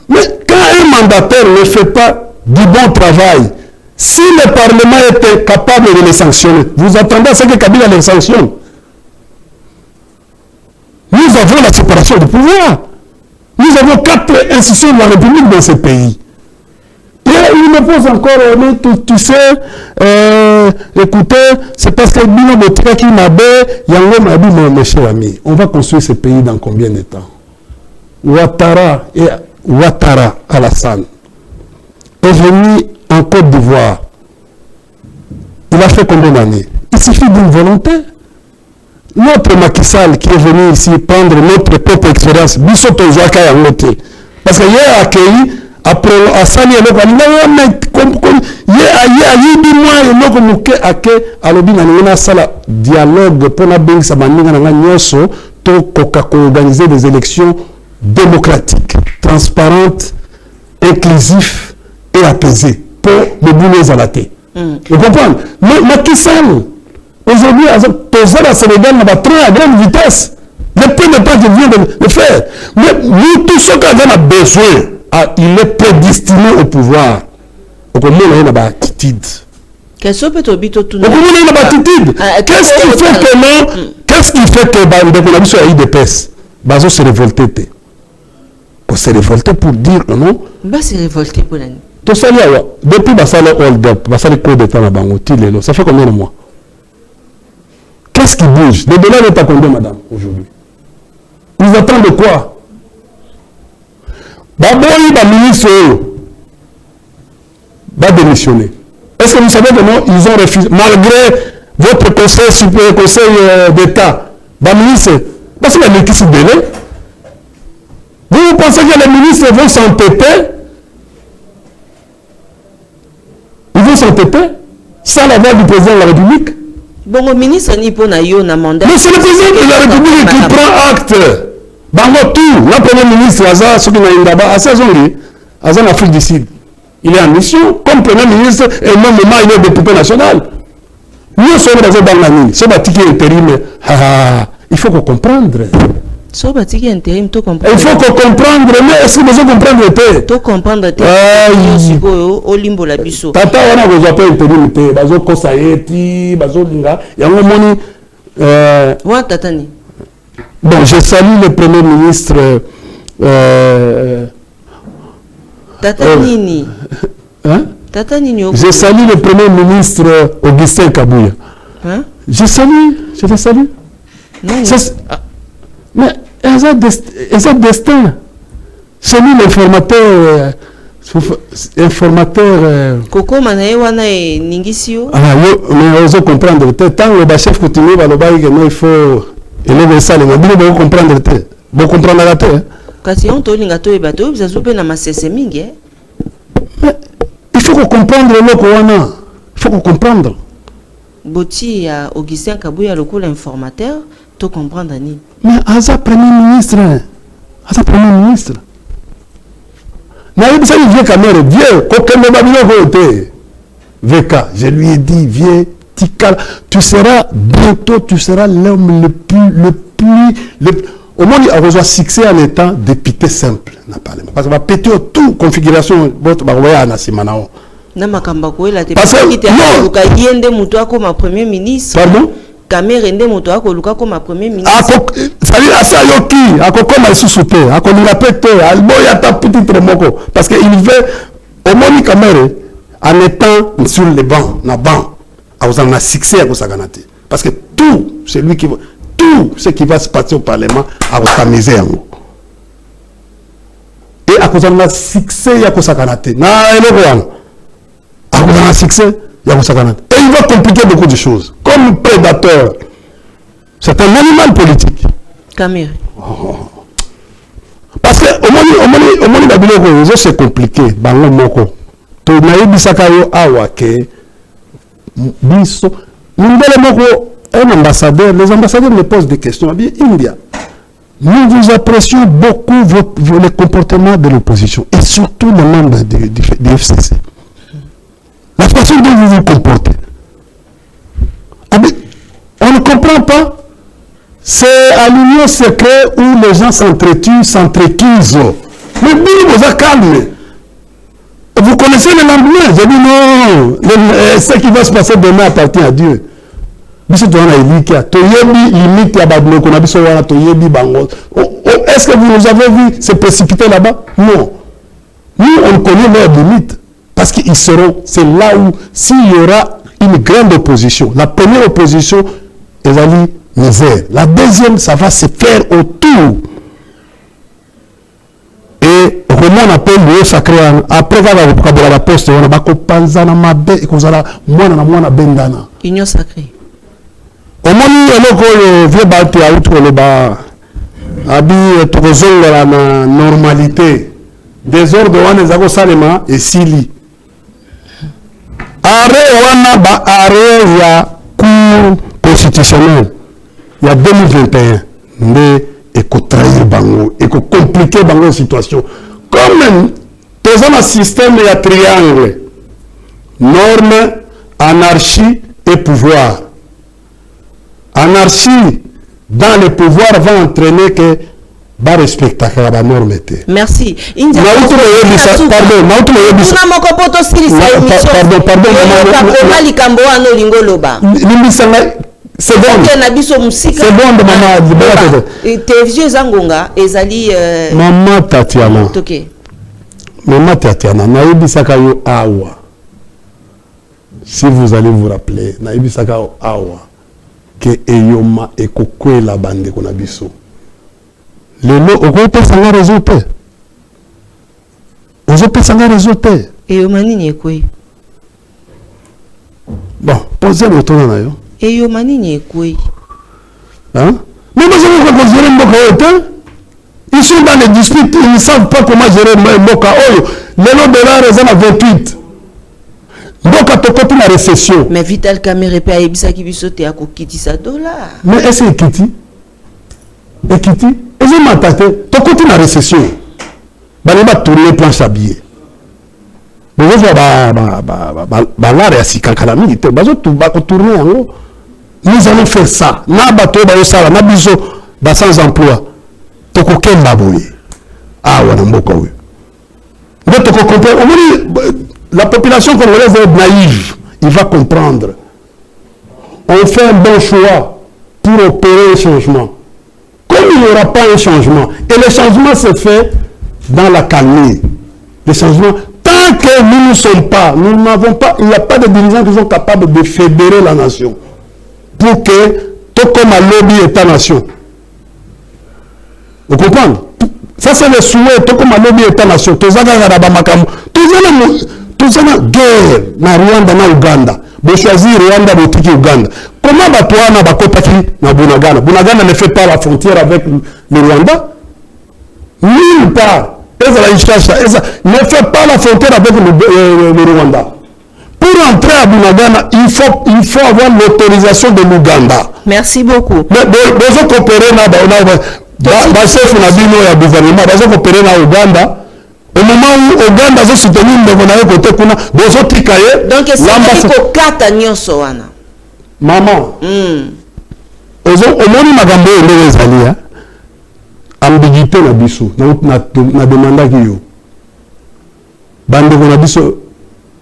[SPEAKER 1] Mais quand un mandataire ne fait pas du bon travail, si le Parlement était capable de les sanctionner, vous attendez à ce que Kabila les sanctionne. Nous avons la séparation du pouvoir. Nous avons 4 institutions de la République dans ce pays. Et il me pose encore, mais tu sais, écoutez, c'est parce que Bino Botika qui m'a bé, Yango m'a dit, mon cher ami, on va construire ce pays dans combien de temps? Ouattara Alassane est venu en Côte d'Ivoire. Il a fait combien d'années? Il suffit d'une volonté. Notre Macky Sall qui est venu ici prendre notre propre expérience, parce qu'il a accueilli après à Sali et l'autre, dialogue pour organiser des élections démocratiques, transparentes, inclusives et apaisées pour les boulets à la tête. Vous comprenez? Mais Macky Sall, aujourd'hui, le Sénégal n'a pas très à grande vitesse. Le peu de pas qu'il vient de le faire. Mais nous, tous ceux qui en ont besoin, il est prédestiné au pouvoir. Donc, on a une attitude. Qu'est-ce qui fait que non? Qu'est-ce qui fait que on a vu sur l'IDPS? Bazo se révolter. On s'est révolté pour dire non.
[SPEAKER 2] Bah, c'est révolté pour l'année.
[SPEAKER 1] Tout ça, depuis Bassale Hold Up, Bassale Code d'État à Bangoti, ça fait combien de mois? Qu'est-ce qui bouge? Le dollar est à combien, madame, aujourd'hui? Ils attendent quoi? Baboyi, le ministre, va démissionner. Est-ce que vous savez que non, ils ont refusé, malgré votre conseil d'État, le ministre, parce que les qui délai. Vous pensez que les ministres vont s'entêter? Ils vont s'entêter sans la voix du président de la République?
[SPEAKER 2] Bon, le ministre n'est pas un mandat.
[SPEAKER 1] Mais c'est le président de la République qui prend acte. Bango tout, le premier ministre, en Afrique du Sud, il est en mission comme premier ministre et au même moment il est député national. Nous sommes dans un banani, ce bâtiment intérim, il faut qu'on comprenne.
[SPEAKER 2] Il faut qu'on comprenne.
[SPEAKER 1] Il faut qu'on comprenne, mais est-ce que vous comprendre?
[SPEAKER 2] Tu comprendre. Au limbo la biso.
[SPEAKER 1] Tata, on a besoin de intérim, bazo kosaeti, bazo linga, il y a un moment.
[SPEAKER 2] Ouais, tatani.
[SPEAKER 1] Bon, je salue le Premier ministre.
[SPEAKER 2] Tatanini.
[SPEAKER 1] Hein?
[SPEAKER 2] Tatanini.
[SPEAKER 1] Je salue le Premier ministre Augustin Kabouya.
[SPEAKER 2] Hein?
[SPEAKER 1] Je le salue.
[SPEAKER 2] Non.
[SPEAKER 1] Mais ils ont destin. C'est lui l'informateur.
[SPEAKER 2] Koko manae wana e ningisio.
[SPEAKER 1] Mais ils ont comprendre. Tant le chef continue, il faut. Et les ça, les mobiles vont comprendre. Vont comprendre la tête.
[SPEAKER 2] Kasi on to linga to e bateau, vous avez na masese mingi.
[SPEAKER 1] Mais il faut qu'on comprendre le Kowana. Il faut qu'on comprendre.
[SPEAKER 2] Boti à Augustin Kabouya, le coup l'informateur, to comprendre ni.
[SPEAKER 1] Mais Aza Premier ministre. Naïb ça il vient caméra, viens, coquin de Babylone côté. VK, je lui ai dit, viens, tu seras bientôt, tu seras l'homme le plus, au moins il a besoin de succès en étant député simple. Parce que va péter toute configuration, votre baroya na simanao.
[SPEAKER 2] Parce que non, comme premier ministre.
[SPEAKER 1] Pardon?
[SPEAKER 2] Cameroun moto akoluka comme premier ministre.
[SPEAKER 1] C'est-à-dire asayoki, akokoma sous-souté, akolila pete, alboya ta petite remoko parce que il veut au moins Cameroun en étant sur les bancs, na banc, a succès à Kosaganate. Parce que tout ce qui va se passer au Parlement a tamisé en haut. Et à cause de succès à Kosaganate. Na elevoan. À cause de succès et il va compliquer beaucoup de choses. Comme prédateur, c'est un animal politique.
[SPEAKER 2] Cameroun.
[SPEAKER 1] Parce que au moins c'est compliqué. Bango moko. To naï bisakayo awake. Biso. Un ambassadeur, les ambassadeurs me posent des questions. Bien, India. Nous vous apprécions beaucoup les comportements de l'opposition et surtout les membres du FCC. La façon dont vous vous comportez. On ne comprend pas. C'est à l'union secrète où les gens s'entretuent. Mais vous êtes calme. Vous connaissez le lendemain. J'ai dit non. Ce qui va se passer demain appartient à Dieu. Est-ce que vous nous avez vu se précipiter là-bas? Non. Nous, on connaît leurs limites. Parce qu'ils seront, c'est là où, s'il y aura une grande opposition, la première opposition, ils vont misère. La deuxième, ça va se faire autour. Et comment on appelle le sacré, après la poste, on va panzana mabe et qu'on a moins bendana.
[SPEAKER 2] Union sacrée.
[SPEAKER 1] Au moment où on veut battre à outre le bas, abi la normalité. Désordre wana ezako salema et sili. Arrêt wana ba arrêt ya cour constitutionnel. Il y a 2021, mais il faut trahir bango, il faut compliquer bango situation. Comme même, dans un système, il y a triangle. Norme, anarchie et pouvoir. Anarchie dans le pouvoir va entraîner que va respecter la norme.
[SPEAKER 2] Merci.
[SPEAKER 1] C'est bon. C'est bon de maman.
[SPEAKER 2] Télévision Zangonga ezali
[SPEAKER 1] Maman Tatiana.
[SPEAKER 2] OK.
[SPEAKER 1] Maman Tatiana, naibisaka yo awa. Si vous allez vous rappeler, naibisaka yo awa que eyoma ekokwela bande kona biso. Lelo okope sanga résultat. Ozope sanga résultat.
[SPEAKER 2] Eyoma nini ekwe?
[SPEAKER 1] Bon, posez le tour na yo.
[SPEAKER 2] Eyoma nini ekwe?
[SPEAKER 1] Hein? Mais moi, je veux que gérer Mboka. Ils sont dans les disputes, ils ne savent pas comment gérer Mboka. Les dollars, ils en ont 28. Mboka, tu as la récession.
[SPEAKER 2] Mais Vital Kamerhe peut aïbisa qui bisote à kokiti sa dollar.
[SPEAKER 1] Mais est-ce que Ekiti? Ekiti? Est-ce que Matate? Tu as la récession. Tu vas tourner planche à billets. Mais je vois l'art et à Sikakala militaire. Tu vas tourner en haut. Nous allons faire ça. Na bateau ba yosala na biso ba sans emploi. Toko kemba boye. Ah wana mboka we. Mais toko comprendre. La population congolaise est naïve. Il va comprendre. On fait un bon choix pour opérer un changement. Comme il n'y aura pas un changement, et le changement se fait dans la calmie. Le changement, tant que nous ne sommes pas, nous n'avons pas, il n'y a pas de dirigeants qui sont capables de fédérer la nation. Pour que tout comme un lobby État-nation. Vous comprenez? Ça c'est le souhait, tout comme un lobby État-nation. Tout ça, la guerre na Rwanda na Uganda. Vous choisissez Rwanda, vous trouvez Uganda. Comment Batouana va contacter na Bunagana? Bunagana ne fait pas la frontière avec le Rwanda? Nulle part. Ne fait pas la frontière avec le Rwanda. Pour entrer à Bunagana, il faut avoir l'autorisation de l'Ouganda.
[SPEAKER 2] Merci beaucoup.
[SPEAKER 1] Mais vous coopérez dans chef de gouvernement, vous coopérez dans Ouganda. Au moment où Ouganda a soutenu le côté kuna, vous avez tricaillé.
[SPEAKER 2] Donc c'est ce que kata nyonso wana.
[SPEAKER 1] Maman. Au moment magambo est ezali ambiguïté na biso na demanda ki yo. Bande na biso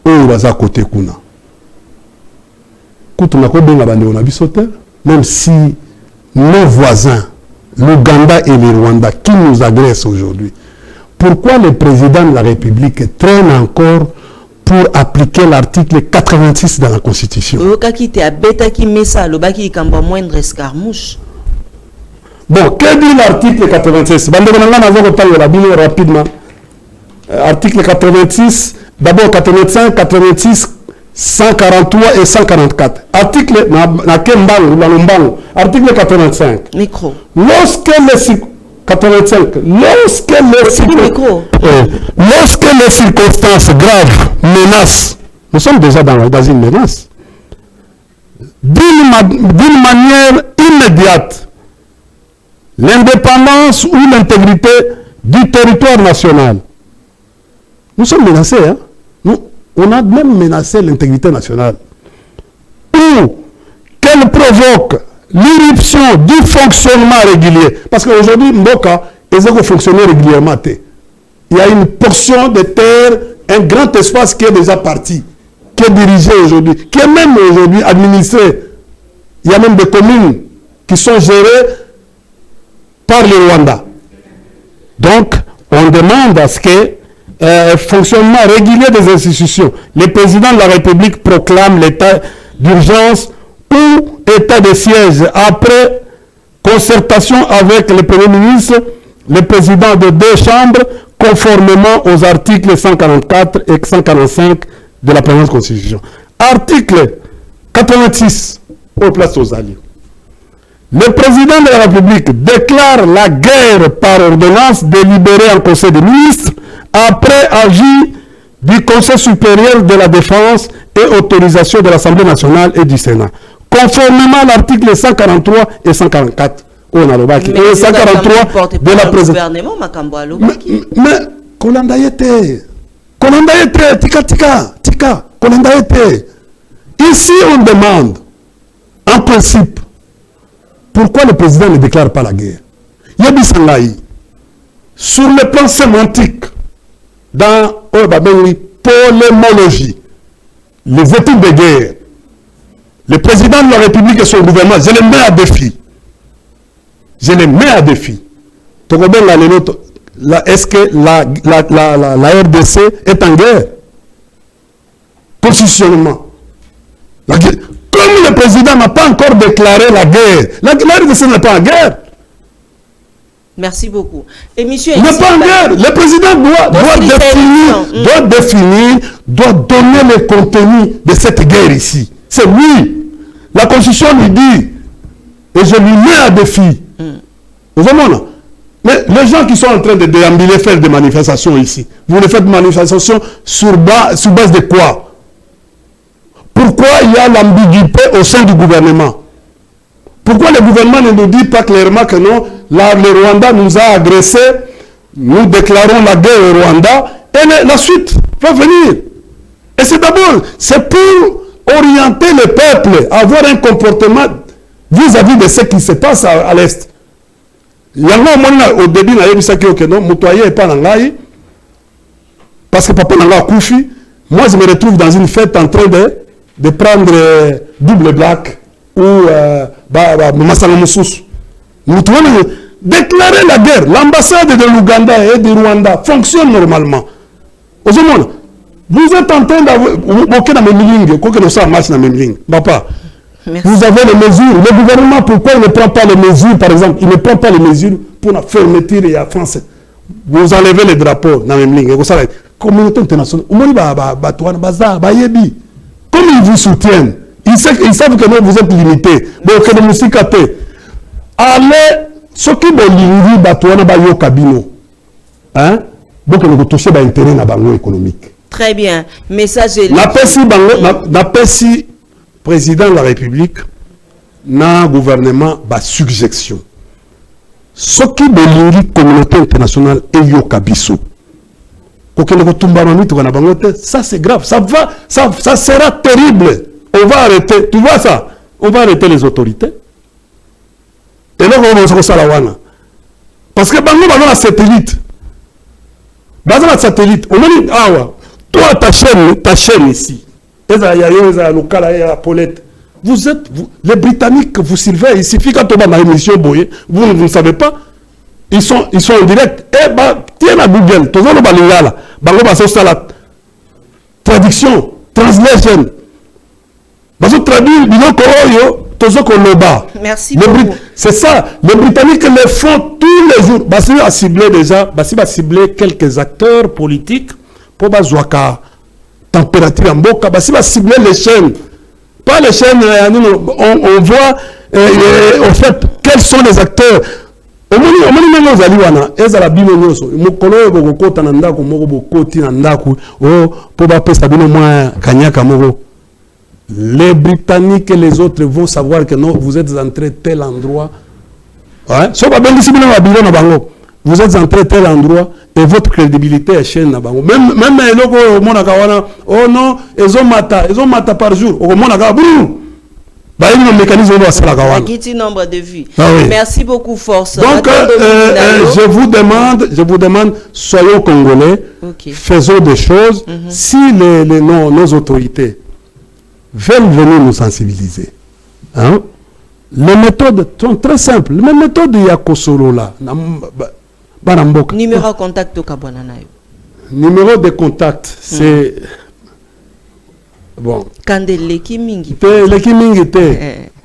[SPEAKER 1] oyo baza côté kuna. Kutuna ko benga bande na biso te, même si nos voisins, l'Ouganda et le Rwanda qui nous agressent aujourd'hui. Pourquoi le président de la République traîne encore pour appliquer l'article 86 dans la Constitution? Bon, que dit l'article 86? Rapidement. Article 86, d'abord 85, 86, 143 et 144. Article, article 85.
[SPEAKER 2] Micro.
[SPEAKER 1] Lorsque les circonstances graves menacent, nous sommes déjà dans une menace, d'une manière immédiate, l'indépendance ou l'intégrité du territoire national. Nous sommes menacés, hein? On a même menacé l'intégrité nationale. Ou qu'elle provoque l'irruption du fonctionnement régulier. Parce qu'aujourd'hui, Mboka, ils ont fonctionné régulièrement. Il y a une portion de terre, un grand espace qui est déjà parti, qui est dirigé aujourd'hui, qui est même aujourd'hui administré. Il y a même des communes qui sont gérées par le Rwanda. Donc, on demande à ce que fonctionnement régulier des institutions, le président de la République proclame l'état d'urgence ou état de siège après concertation avec le Premier ministre, le président de 2 chambres, conformément aux articles 144 et 145 de la présente Constitution. Article 86, au place aux alliés. Le président de la République déclare la guerre par ordonnance délibérée en Conseil des ministres après avis du Conseil supérieur de la défense et autorisation de l'Assemblée nationale et du Sénat, conformément à l'article 143 et 144. Et 143 de la présidence. Mais Kolandayete, tika, Kolandayete. Ici, on demande, en principe, pourquoi le président ne déclare pas la guerre? Yabisangaï, sur le plan sémantique, dans polémologie, les études de guerre, le président de la République et son gouvernement, je les mets à défi. Je les mets à défi. Est-ce que la RDC est en guerre? Constitutionnellement. Comme le président n'a pas encore déclaré la guerre, la RDC n'est pas en guerre.
[SPEAKER 2] Merci beaucoup. Et monsieur,
[SPEAKER 1] n'est pas en guerre. Le président doit donner le contenu de cette guerre ici. C'est lui. La Constitution lui dit, et je lui mets à défi. Vous voyez, mais les gens qui sont en train de déambuler, faire des manifestations ici, vous les faites des manifestations sur base de quoi? Pourquoi il y a l'ambiguïté au sein du gouvernement? Pourquoi le gouvernement ne nous dit pas clairement que non, le Rwanda nous a agressés, nous déclarons la guerre au Rwanda, et la suite va venir. Et c'est d'abord, c'est pour orienter le peuple, avoir un comportement vis-à-vis de ce qui se passe à l'Est. Au début, il y a eu ça qui est non, Moutoye n'est pas dans l'aïe, parce que papa n'a pas Koufi. Moi, je me retrouve dans une fête en train de prendre double black ou Massala Moussous. Déclarer la guerre. L'ambassade de l'Ouganda et du Rwanda fonctionne normalement. Vous êtes en train d'avoir. Vous avez les mesures. Le gouvernement, pourquoi il ne prend pas les mesures, par exemple? Il ne prend pas les mesures pour la fermeture et la France. Vous enlevez les drapeaux dans la même ligne. Communauté internationale. Comme ils vous soutiennent, ils savent que non, vous êtes limité. Donc, que musique allez, ce qui est limité, Batouana Bayo Kabino. Hein? Donc, on va toucher l'intérêt économique.
[SPEAKER 2] Très bien. Message est
[SPEAKER 1] la PESI, président de la République, n'a gouvernement ba suggestion. Ce qui est limité, communauté internationale, et Yokabiso. Ça c'est grave, ça sera terrible. On va arrêter, tu vois ça, on va arrêter les autorités. Et là on va ça parce que bango dans la satellite. Dans la satellite, on dit toi ta chaîne ici. Vous êtes les Britanniques vous surveillent, il suffit quand on va dans l'émission Boye, vous ne savez pas. Ils sont en direct. Eh ben, tiens à Google. Tout le monde va là. Bango va faire la traduction, translation. Bango traduit biloko oyo tozoko loba.
[SPEAKER 2] Merci beaucoup.
[SPEAKER 1] C'est ça. Les Britanniques le font tous les jours. Bassi a ciblé déjà. Bassi va cibler quelques acteurs politiques pour bazouaka température en boca. Bassi va cibler les chaînes. Pas les chaînes. On voit en fait quels sont les acteurs. Les Britanniques et les autres vont savoir que non, vous êtes entré tel endroit. Vous êtes entré tel endroit et votre crédibilité est chaîne. Même oh non, ils ont maté par jour.
[SPEAKER 2] Nombre de vues.
[SPEAKER 1] Ah oui.
[SPEAKER 2] Merci beaucoup, Force.
[SPEAKER 1] Donc, je vous demande, soyons congolais, faisons des choses. Si nos autorités veulent venir nous sensibiliser, hein, les méthodes sont très simples. Les méthodes, il y a Kosoro là.
[SPEAKER 2] Numéro contact au Kabwananayo.
[SPEAKER 1] Numéro de contact, c'est... Bon.
[SPEAKER 2] Kandeleki mingi.
[SPEAKER 1] Leki mingi te.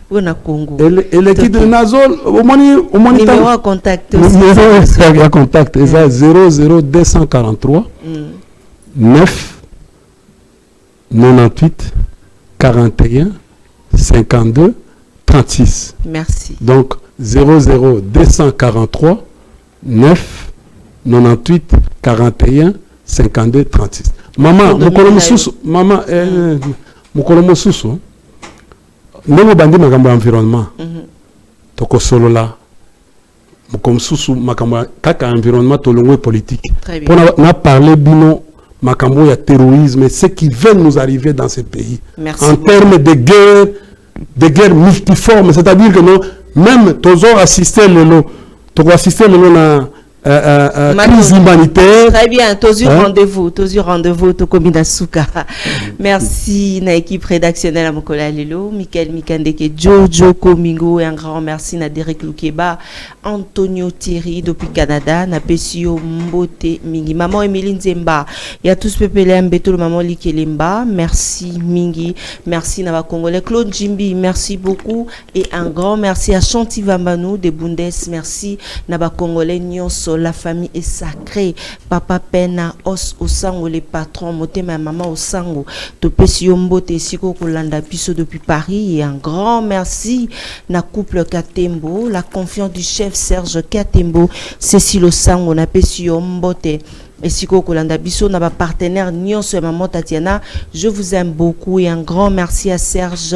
[SPEAKER 2] Ona Congo.
[SPEAKER 1] Et l'équipe de Nazol, au moins...
[SPEAKER 2] Numéro à contact aussi.
[SPEAKER 1] Numéro à contact, c'est ça, 00243 9 98 41 52 36.
[SPEAKER 2] Merci.
[SPEAKER 1] Donc 00243 9 98 41 52 36. Maman, maman, mokolo susu. Nous bandi makambo environnement. Toko solo là. Comme susu makambo kaka environnement tolongwe politique. On a parlé bino makambo ya terrorisme, ce qui vient nous arriver dans ce pays.
[SPEAKER 2] Merci
[SPEAKER 1] en termes de guerre multiforme, c'est-à-dire que nous même toujours assister le na crise humanitaire.
[SPEAKER 2] Très bien, toujours rendez-vous, Tokomina Souka. Merci na équipe rédactionnelle à Mokola Lelo, Michael Mikandeke, Jojo Komingo et un grand merci na Derek Lukeba, Antonio Thierry depuis Canada, na Pesio Mbote Mingi, maman Emeline Zemba, il y a tous pepele Mbeto le maman Likelemba, merci Mingi, merci na ba Congolais Claude Jimbi, merci beaucoup et un grand merci à Chanty Vambanou de Bundes, merci na ba Congolais Nyonso. La famille est sacrée. Papa Pena, Os Osango, les patrons, Motema, maman Osango, Topesi Mbote, Siko Kolanda Biso depuis Paris. Et un grand merci, na couple Katembo, la confiance du chef Serge Katembo, Cécile Osango, na Pesi Mbote. Et si Kolanda Biso, n'a pas partenaire Nyonso et maman Tatiana, je vous aime beaucoup et un grand merci à Serge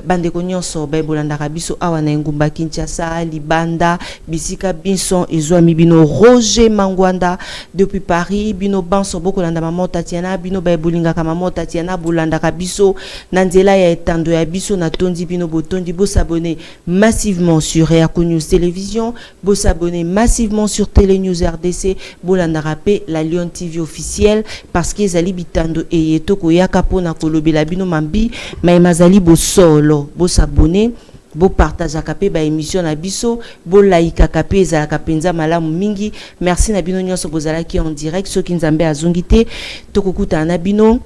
[SPEAKER 2] Bandeko Nyonso, Bolanda Rabiso, Awana Ngumba Kinshasa, Libanda, Bisika Binson, Izwami Bino, Roger Mangwanda, depuis Paris, Bino Banso, Bokolanda maman Tatiana, Bino Baibulinga maman Tatiana, Bolanda Rabiso, Nandela ya Etando ya Biso, Natondi Bino Botondi, beau s'abonner massivement sur Reaco News Télévision, beau s'abonner massivement sur Télé News RDC, Bolanda Rapé, la Lyon TV officielle parce qu'ils allaient bitando et yetoko yakapo na kolobela bino mambi mais mazali bo solo bo s'abonner bo partage akapé ba émission na biso bo like akapé za kapenza malamu mingi merci na bino nyonso bozala ki en direct ceux qui nzambe azongité tokokuta na bino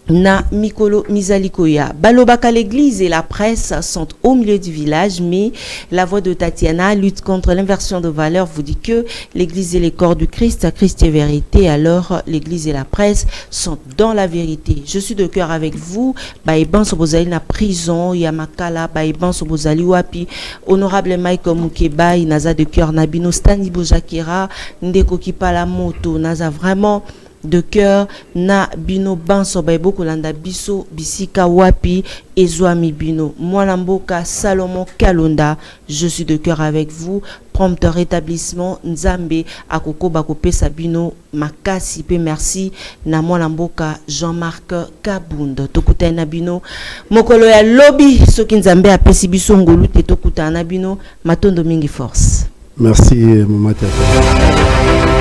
[SPEAKER 2] na Mikolo Mizalikoya. Balobaka, l'église et la presse sont au milieu du village, mais la voix de Tatiana lutte contre l'inversion de valeurs vous dit que l'église et les corps du Christ, Christ est vérité, alors l'église et la presse sont dans la vérité. Je suis de cœur avec vous. Baïban Sobozali na prison, Yamakala, Baïban Sobozali wapi, honorable Mike Mukeba, Naza de cœur, Nabino Stani Bojakira, Ndeko Kipala Moto, Naza vraiment de cœur na bino banso baibo kolanda biso bisika wapi ezwami bino mwanamboka Salomon Kalonda, je suis de cœur avec vous, prompt rétablissement nzambe akoko bakopesa bino makasi pe merci na mwanamboka Jean-Marc Kabunda tokuta na bino mokolo ya lobby soki nzambe apesi biso ngolu te tokuta na bino matondo mingi force.
[SPEAKER 1] Merci maman Tata.